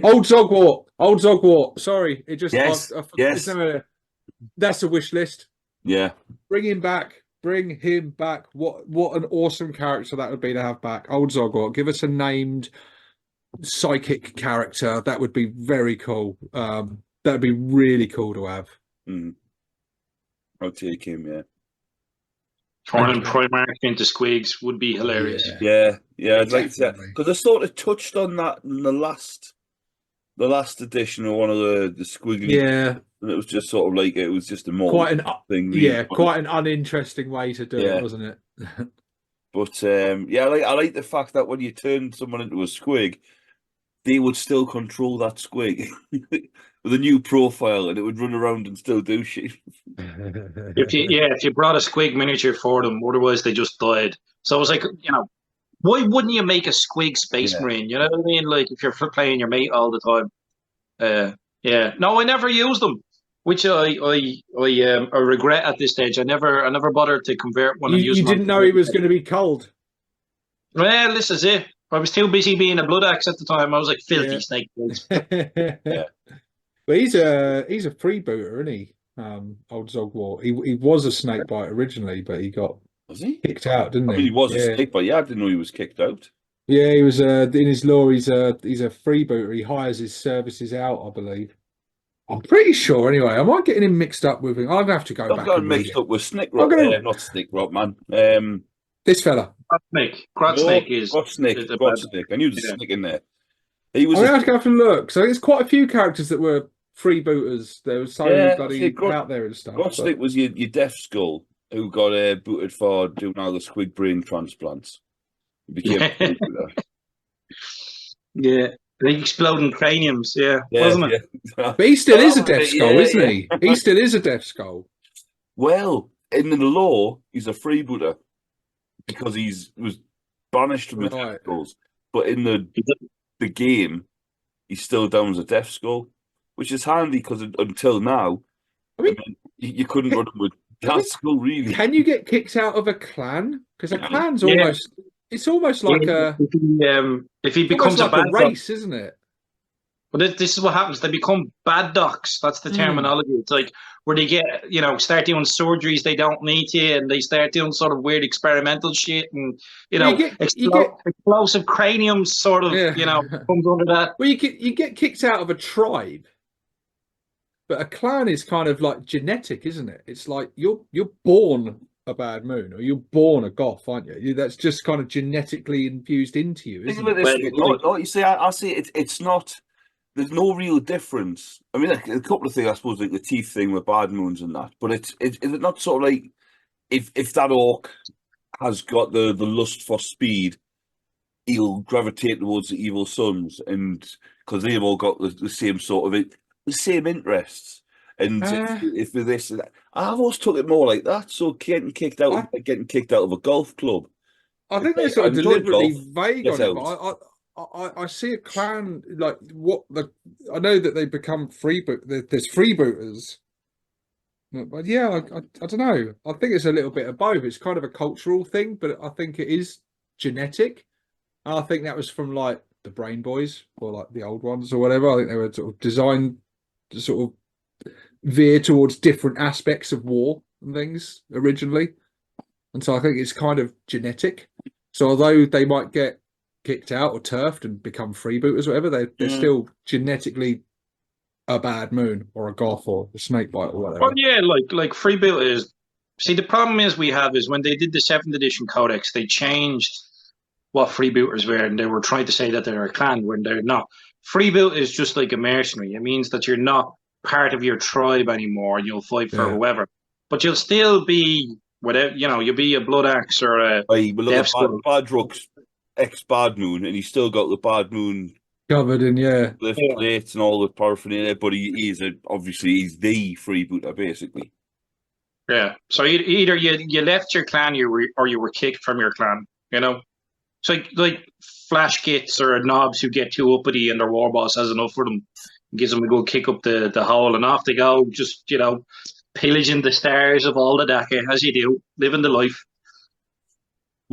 Old Zogwart. Sorry, it just yes. That's a wish list. Yeah, bring him back. What an awesome character that would be to have back. Old Zogwart. Give us a named psychic character. That would be very cool. That'd be really cool to have. I'll take him, yeah. Turning Primarch into Squigs would be hilarious. Yeah, I'd like to, because I sort of touched on that in the last edition of one of the Squiggly. Yeah, and it was just sort of like it was just a more quite an thing. Really. Yeah, quite an uninteresting way to do it, wasn't it? But yeah, I like the fact that when you turn someone into a squig, they would still control that squig with a new profile, and it would run around and still do shit. if you brought a squig miniature for them, otherwise they just died. So I was like, why wouldn't you make a squig space marine? You know what I mean? Like if you're playing your mate all the time. No, I never used them, which I regret at this stage. I never bothered to convert one. You didn't know he was going to be cold. Well, this is it. I was too busy being a blood axe at the time. I was like filthy snake blades. But he's a freebooter, isn't he? Old Zogwart. He was a snake bite originally, but he got kicked out, didn't he? I mean, he was a snake bite. Yeah, I didn't know he was kicked out. Yeah, he was. In his law, he's a freebooter. He hires his services out, I believe. I'm pretty sure. Anyway, am I getting him mixed up with him? I'll have to go back. Got mixed up with Snickrock. Not Snickrock, man. This fella. Grotsnake is Grotsnake. I knew there's a snake in there. He was. I have to go and look. So there's quite a few characters that were freebooters. There was so bloody out there and stuff. Grotsnake was your Death Skull who got booted for doing all the squig brain transplants. He became a freebooter. Yeah. The exploding craniums, wasn't it? But he still is a Death Skull, isn't he? He still is a Death Skull. Well, in the law, he's a freebooter because was banished from the Death Skulls. But in the game, he's still down as a Death Skull, which is handy because until now, I mean you couldn't run him with Death Skull, really. Can you get kicked out of a clan? Because a clan's almost... It's almost like if he becomes like a race, isn't it? Well, this is what happens. They become bad ducks. That's the terminology. It's like where they get, start doing surgeries they don't need to, and they start doing sort of weird experimental shit, and explosive craniums sort of, comes under that. Well, you get kicked out of a tribe, but a clan is kind of like genetic, isn't it? It's like you're born a bad moon, or you're born a goth, aren't you? That's just kind of genetically infused into you, isn't it? Like you say, I see it's not. There's no real difference. I mean, like, a couple of things, I suppose, like the teeth thing with bad moons and that. But is it not sort of like if that orc has got the lust for speed, he'll gravitate towards the evil sons, and because they've all got the same sort of the same interests. And if with this, I've always took it more like that. So getting kicked out of a golf club. I think they're sort of deliberately vague on it, out. but I see a clan like I know that they become there's freebooters. But yeah, I don't know. I think it's a little bit of both. It's kind of a cultural thing, but I think it is genetic. And I think that was from like the Brain Boys or like the old ones or whatever. I think they were sort of designed to sort of veer towards different aspects of war and things originally. And so I think it's kind of genetic. So although they might get kicked out or turfed and become freebooters or whatever, they're still genetically a bad moon or a goth or a snakebite or whatever. Well, yeah, like freebooters. See, the problem is when they did the 7th edition codex, they changed what freebooters were, and they were trying to say that they're a clan when they're not. Freeboot is just like a mercenary. It means that you're not part of your tribe anymore, and you'll fight for whoever. But you'll still be whatever, you'll be a blood axe or a Badrook's ex-Bad Moon, and he's still got the Bad Moon covered in lift plates and all the paraphernalia, but he's the freebooter basically. Yeah. So either you left your clan, or you were kicked from your clan. So like flash gits or knobs who get too uppity and their warboss has enough for them, gives them a good kick up the hole, and off they go, just pillaging the stars of all the Daka as you do, living the life.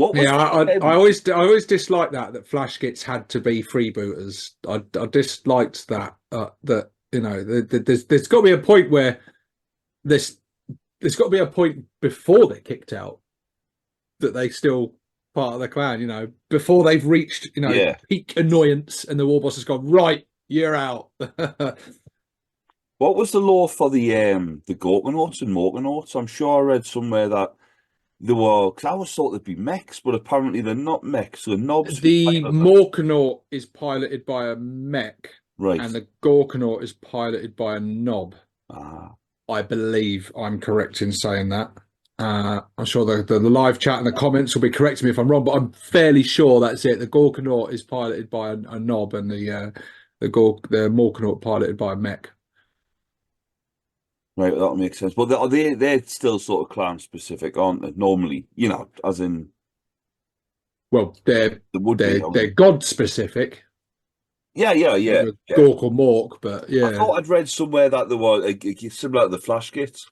I always disliked that flash gits had to be freebooters. I disliked that there's got to be a point where there's got to be a point before they're kicked out that they still part of the clan, before they've reached peak annoyance and the warboss has gone, right, you're out. What was the law for the Gorkanauts and Morkanauts? I'm sure I read somewhere that they were, because I was thought they'd be mechs, but apparently they're not mechs. They're knobs. The Morkanaut is piloted by a mech, right, and the Gorkanaut is piloted by a knob. I believe I'm correct in saying that. I'm sure the live chat and the comments will be correcting me if I'm wrong, but I'm fairly sure that's it. The Gorkanaut is piloted by a knob, and the Morkanaut piloted by a mech. Right, that'll make sense. But they're still sort of clan specific, aren't they? Normally, as in. Well, they're god specific. Yeah. Gork or Mork, but yeah. I thought I'd read somewhere that they were similar to the flash kits,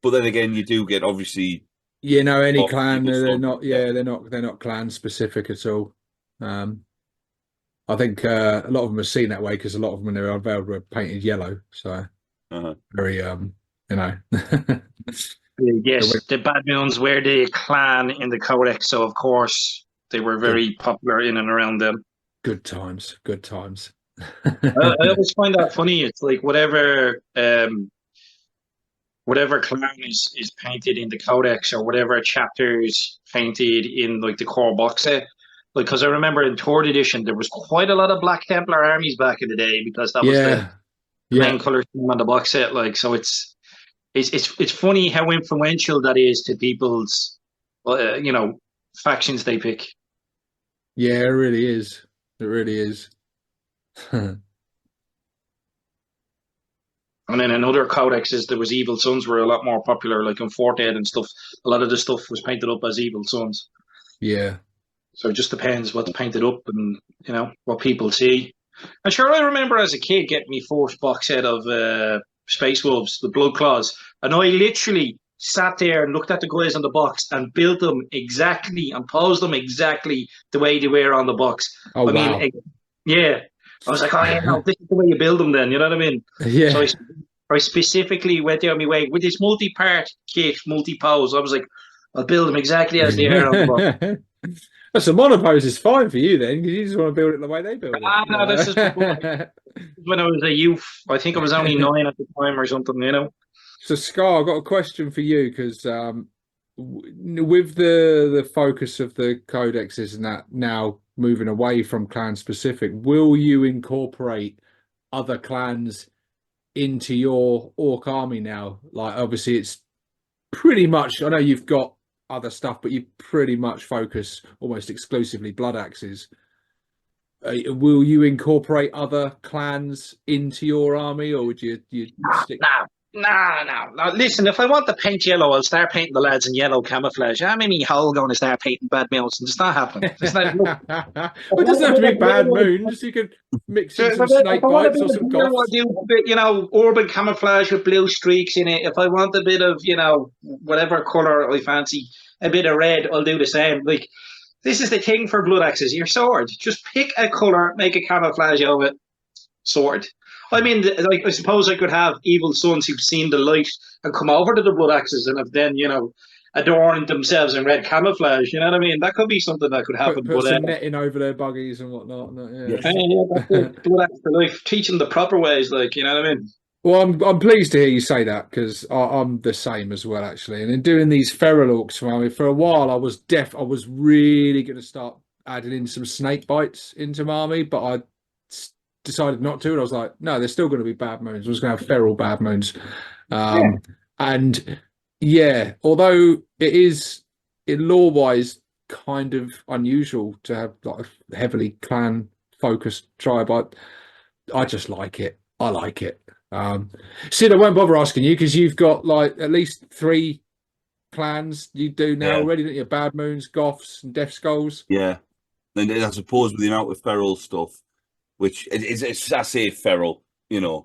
but then again, you do get obviously. Any clan they're not. Yeah, they're not clan specific at all. I think a lot of them are seen that way because a lot of them when they were unveiled were painted yellow. So very Yes, the Bad Moons were the clan in the codex, so of course they were very popular in and around them. Good times. I always find that funny. It's like whatever clan is painted in the codex, or whatever chapters painted in like the core box set. Like, because I remember in 3rd edition there was quite a lot of Black Templar armies back in the day, because that was the main color scheme on the box set. Like, so it's funny how influential that is to people's factions they pick. Yeah, it really is. And then in other codexes, there was evil sons were a lot more popular, like in 4th Ed and stuff. A lot of the stuff was painted up as evil sons. Yeah. So it just depends what's painted up and, what people see. And sure, I remember as a kid getting my first box set of Space Wolves, the Blood Claws. And I literally sat there and looked at the guys on the box and built them exactly and posed them exactly the way they were on the box. Oh, wow. Yeah. I was like, this is the way you build them then, you know what I mean? Yeah. So I specifically went out of my way with this multi-part kit, multi-pose. I was like, I'll build them exactly as they are on the box. So monopose is fine for you then, because you just want to build it the way they build it. No, this is when I was a youth. I think I was only 9 at the time or something, So Scar, I've got a question for you, because with the focus of the codexes and that now moving away from clan specific, will you incorporate other clans into your orc army now? Like, obviously it's pretty much, I know you've got other stuff, but you pretty much focus almost exclusively blood axes. Will you incorporate other clans into your army, or would you stick? No. Listen, if I want to paint yellow, I'll start painting the lads in yellow camouflage. I'm in me hole going to start painting bad moons, and it's not happening. It's not. Well, it doesn't have to be bad moons. You could mix in some snake bites or some goths. Do a bit, urban camouflage with blue streaks in it. If I want a bit of, whatever color I fancy, a bit of red, I'll do the same. Like, this is the thing for blood axes. Your sword. Just pick a color, make a camouflage of it. Sword. I mean, like, I suppose I could have evil sons who've seen the light and come over to the blood axes and have then, adorned themselves in red camouflage. You know what I mean? That could be something that could happen. Put some netting over their buggies and whatnot. That's it. Blood axe for life. Teach them the proper ways, like, you know what I mean? Well, I'm pleased to hear you say that, because I'm the same as well, actually. And in doing these feral orcs for a while, I was really going to start adding in some snake bites into my army, but I decided not to. And I was like, no, there's still going to be bad moons. We're just going to have feral bad moons. And yeah, although it is, in lore-wise, kind of unusual to have like a heavily clan-focused tribe, I just like it. I like it. Sid, I won't bother asking you, because you've got like at least 3 clans you do now already, don't you? Bad Moons, Goths, and Death Skulls. Yeah. And I suppose with the amount of feral stuff, which it's I say feral, they're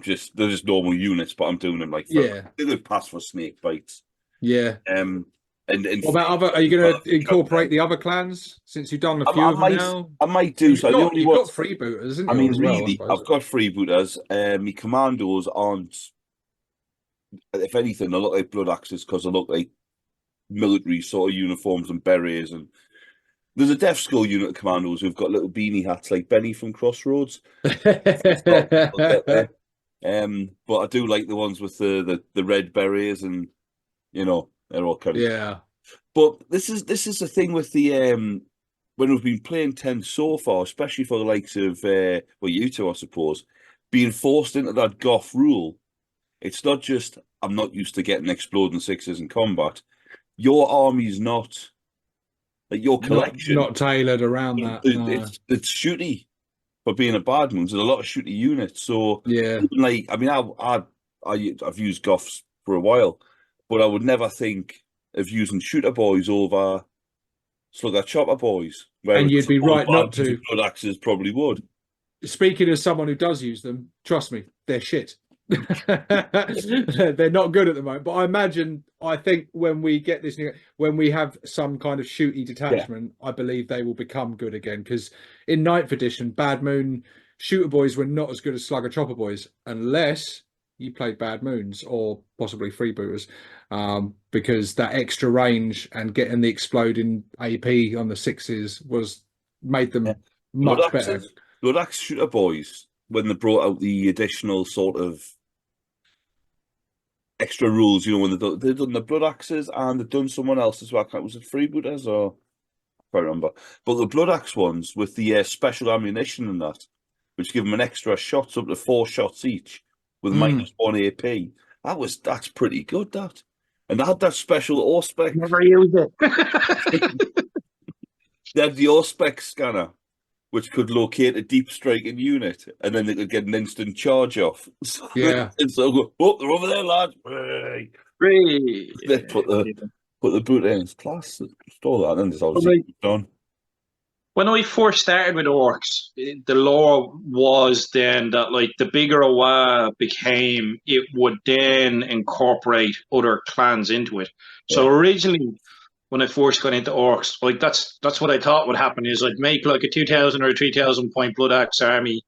just normal units, but I'm doing them like feral. They pass for snake bites. Yeah. And what about other? Are you going to incorporate the other clans, since you've done a few of them now? I might do. You've got freebooters, isn't you? I mean, really, I've got freebooters. My commandos aren't. If anything, they look like blood axes because they look like military sort of uniforms and berets. And there's a Death Skull unit of commandos who've got little beanie hats like Benny from Crossroads. But I do like the ones with the red berets, and they're all kind of. Yeah. But this is the thing with the when we've been playing 10 so far, especially for the likes of you two, I suppose, being forced into that Goth rule. It's not just I'm not used to getting exploding sixes in combat. Your army's not like your collection. Not tailored around that. It's shooty for being a bad moon. There's a lot of shooty units. So yeah, like I mean, I've used Goths for a while, but I would never think of using shooter boys over slugger chopper boys. And you'd be right not to. Blood axes probably would. Speaking as someone who does use them, trust me, they're shit. They're not good at the moment, but I think when we get this when we have some kind of shooty detachment, I believe they will become good again, because in 9th edition Bad Moon shooter boys were not as good as slugger chopper boys, unless you played Bad Moons or possibly freebooters, because that extra range and getting the exploding AP on the 6s made them much better. Blood axe shooter boys, when they brought out the additional sort of extra rules, when they've done the blood axes and they've done someone else as well. Was it freebooters or I can't remember? But the blood axe ones with the special ammunition and that, which give them an extra shots up to 4 shots each with -1 AP. That's pretty good. That, and they had that special Orspec. Never used it. They had the Orspec scanner, which could locate a deep striking unit, and then they could get an instant charge off. And so go, oh, they're over there, lads. They put the boot in. It's class. Store that, and then it's obviously done. When I first started with Orks, the law was then that like the bigger a WA became, it would then incorporate other clans into it. So originally, when I first got into Orks, like that's what I thought would happen is I'd make like a 2,000 or 3,000 point blood axe army,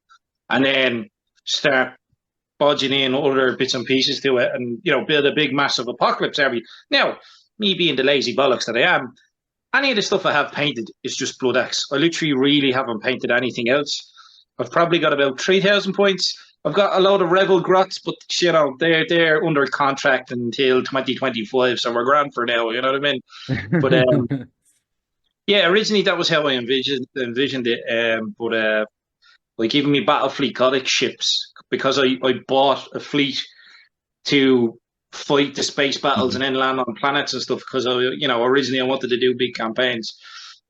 and then start bodging in other bits and pieces to it, and build a big massive apocalypse army. Now, me being the lazy bollocks that I am, any of the stuff I have painted is just blood axe. I literally really haven't painted anything else. I've probably got about 3,000 points. I've got a load of Revel Grots, but they're under contract until 2025, so we're grand for now. You know what I mean? But originally that was how I envisioned it. But like even me Battlefleet Gothic ships, because I bought a fleet to fight the space battles and then land on planets and stuff because originally I wanted to do big campaigns.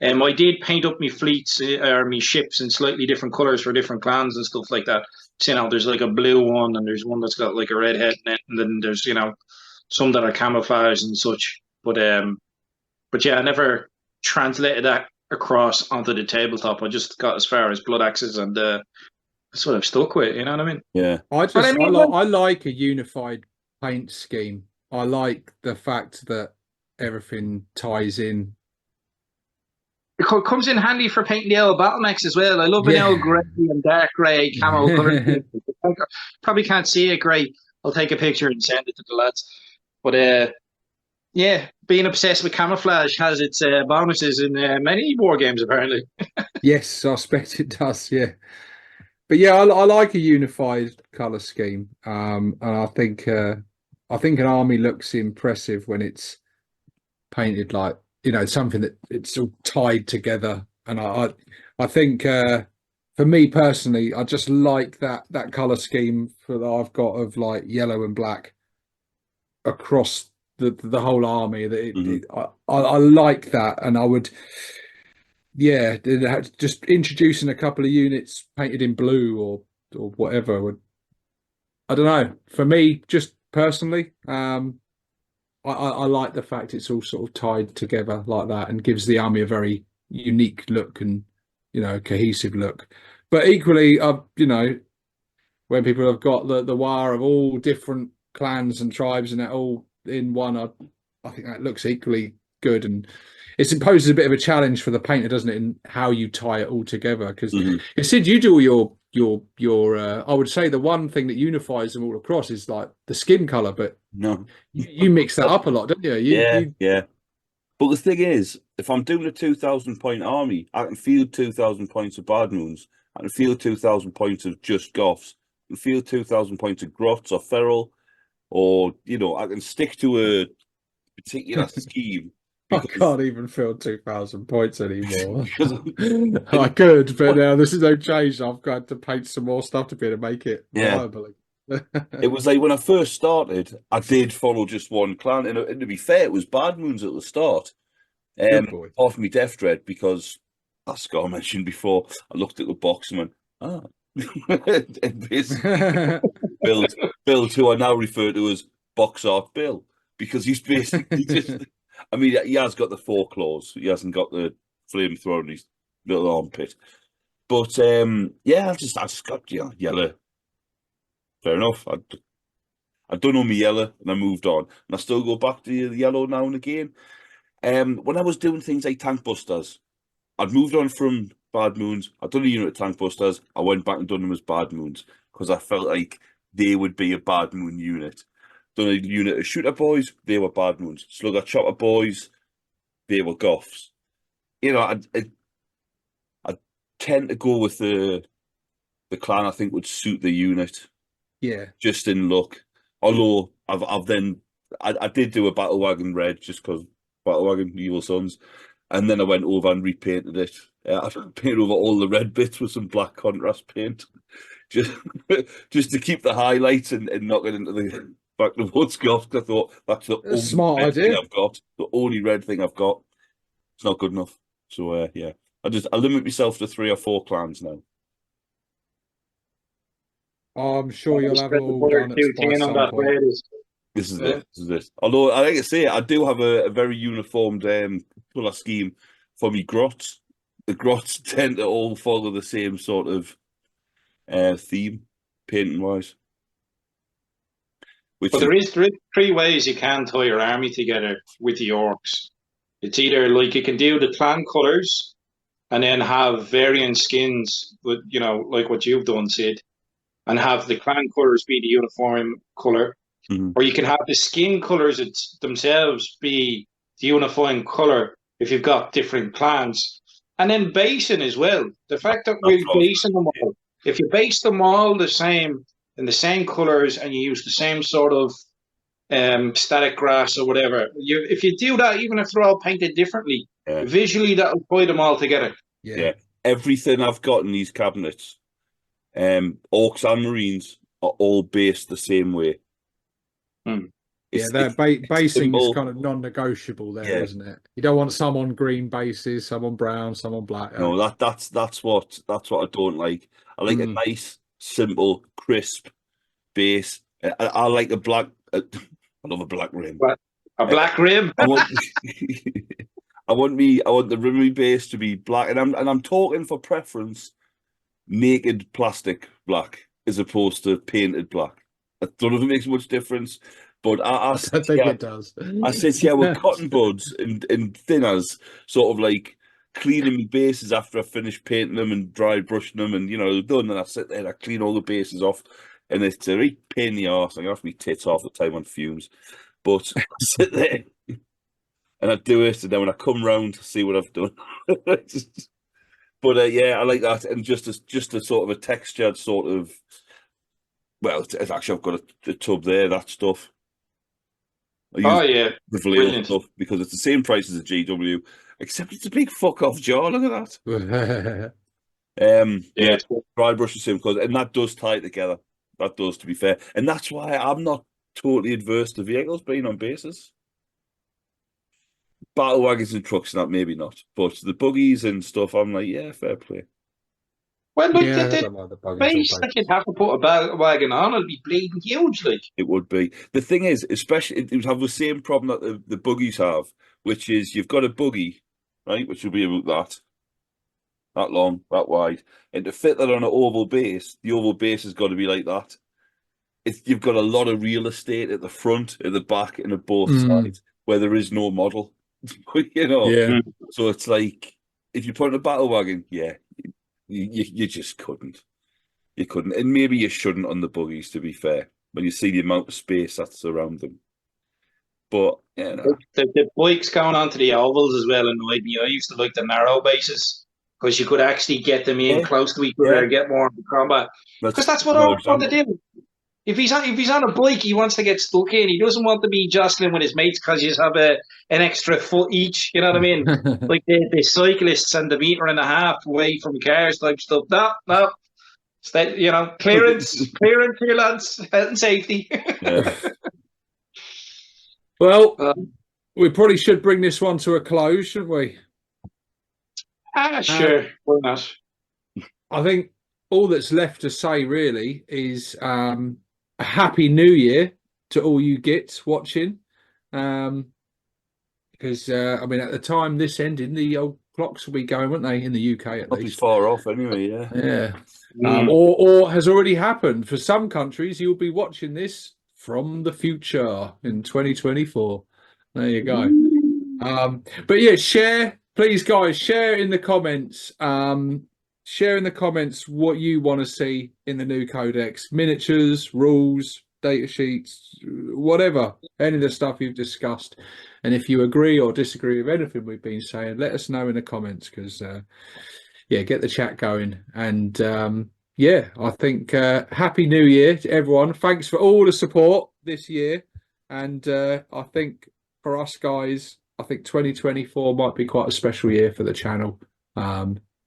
I did paint up my fleets or my ships in slightly different colors for different clans and stuff like that. So, there's like a blue one and there's one that's got like a red head in it, and then there's some that are camouflage and such. But yeah, I never translated that across onto the tabletop. I just got as far as blood axes, and that's what I've stuck with. You know what I mean? Yeah. I like a unified paint scheme. I like the fact that everything ties in. It comes in handy for painting the old battle mechs as well. I love an old grey and dark grey camo colour. Probably can't see it grey. I'll take a picture and send it to the lads. But yeah, being obsessed with camouflage has its bonuses in many war games, apparently. Yes, I expect it does. Yeah, but yeah, I like a unified color scheme, and I think an army looks impressive when it's painted like something that it's all tied together. And I think for me personally, I just like that color scheme that I've got of like yellow and black across the whole army. I like that, and I would, yeah, just introducing a couple of units painted in blue or whatever would, I don't know, for me just personally, I like the fact it's all sort of tied together like that and gives the army a very unique look and cohesive look. But equally, when people have got the wire of all different clans and tribes and that all in one, I think that looks equally good, and it imposes a bit of a challenge for the painter, doesn't it, in how you tie it all together? Because Sid, you do all your I would say the one thing that unifies them all across is like the skin color, but no, you mix that up a lot, don't you? Yeah. But the thing is, if I'm doing a 2,000 point army, I can field 2,000 points of Bad Moons. I can field 2,000 points of just Goths. I can field 2,000 points of Grots or Feral, or I can stick to a particular scheme. I can't even field 2,000 points anymore. I could, but now this is no change. I've got to paint some more stuff to be able to make it viable. It was like when I first started, I did follow just one clan, and to be fair, it was Bad Moons at the start. Off me Death Dread, because as Scott mentioned before, I looked at the box and went, and basically Bill, who I now refer to as Box Art Bill, because he's basically just, I mean, he has got the 4 claws, he hasn't got the flamethrower in his little armpit, but yeah, I just got yellow. Fair enough. I done on my yellow and I moved on, and I still go back to the yellow now and again. When I was doing things like Tank Busters, I'd moved on from Bad Moons. I'd done a unit of Tank Busters. I went back and done them as Bad Moons because I felt like they would be a Bad Moon unit. Done a unit of Shooter Boys, they were Bad Moons. Slugger Chopper Boys, they were Goths. I tend to go with the clan I think would suit the unit. Yeah, just in luck. Although I did do a Battle Wagon Red just because Battle Wagon Evil Sons, and then I went over and repainted it. I painted over all the red bits with some black contrast paint, just to keep the highlights and not get into the back of the woods golf. I thought that's the only smart red idea thing I've got. The only red thing I've got. It's not good enough. So yeah, I limit myself to 3 or 4 clans now. I'm sure you'll have it all done by some point. This is it. Although, like I say, I do have a very uniformed colour scheme for me Grots. The Grots tend to all follow the same sort of theme, painting-wise. But there is 3 ways you can tie your army together with the Orks. It's either like you can do the clan colours and then have variant skins, with like what you've done, Sid, and have the clan colours be the uniform colour. Or you can have the skin colours themselves be the unifying colour if you've got different clans. And then basing as well. The fact that we're basing them all, if you base them all the same, in the same colours, and you use the same sort of static grass or whatever, if you do that, even if they're all painted differently, visually that'll tie them all together. Yeah. Everything I've got in these cabinets, Orks and Marines, are all based the same way. Yeah, It's, that it's basing simple. is kind of non-negotiable there, Yeah. isn't it? You don't want some on green bases, some on brown, some on black. No, that's what I don't like. I like a nice, simple, crisp base. I like a black. I love a black rim. A black rim. I want I want the rimmy base to be black, and I'm talking for preference naked plastic black as opposed to painted black. I don't know if it makes much difference, but I I don't think it does. I sit here with cotton buds and thinners, sort of like cleaning my bases after I finish painting them and dry brushing them, and done. And I sit there and I clean all the bases off, and it's a real pain in the arse. I have my tits half the time on fumes, but I sit there and I do it, and then when I come round, I see what I've done. But yeah, I like that, and just a sort of a textured sort of. Well, it's actually I've got a tub there. That stuff. Oh yeah, the Vallejo stuff because it's the same price as a GW, except it's a big fuck off jar. Look at that. Yeah, dry brush the same colour, and that does tie it together. That does, to be fair, and that's why I'm not totally adverse to vehicles being on bases. Battle wagons and trucks, and that maybe not, but the buggies and stuff, I'm like, yeah, fair play. Well, look, Yeah, the base that you'd have to put a battle wagon on, it'd be bleeding huge, like. It would be. The thing is, especially, it would have the same problem that the buggies have, which is you've got a buggy, right, which will be about that long, that wide, and to fit that on an oval base, the oval base has got to be like that. You've got a lot of real estate at the front, at the back, and at both sides, where there is no model. Yeah. So it's like, if you put in a battle wagon, yeah, you just couldn't. You couldn't. And maybe you shouldn't on the buggies, to be fair, when you see the amount of space that's around them. But, yeah, no. The bikes going onto the ovals as well annoyed me. I used to like the narrow bases because you could actually get them in close to each other and get more into combat. Because that's what I want to do. If he's on a bike, he wants to get stuck in. He doesn't want to be jostling with his mates because you just have an extra foot each. You know what I mean? Like the cyclists and the meter and a half away from cars type stuff. No. Stay, clearance here, lads. Health and safety. Yeah. Well, we probably should bring this one to a close, shouldn't we? Sure. Why not? I think all that's left to say really is a happy new year to all you gits watching. Because I mean, at the time this ending, the old clocks will be going, won't they, in the UK at Not least? be far off anyway, yeah. Yeah. Or has already happened. For some countries, you'll be watching this from the future in 2024. There you go. But yeah, share, please, guys, share in the comments. Share in the comments what you want to see in the new codex: miniatures, rules, data sheets, whatever, any of the stuff you've discussed. And if you agree or disagree with anything we've been saying, let us know in the comments, because get the chat going. And I think happy new year to everyone. Thanks for all the support this year. And I think for us guys, I think 2024 might be quite a special year for the channel.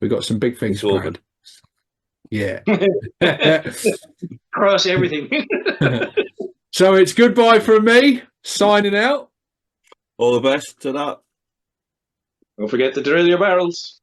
We've got some big things planned. Yeah. Cross everything. So it's goodbye from me, signing out. All the best to that. Don't forget to drill your barrels.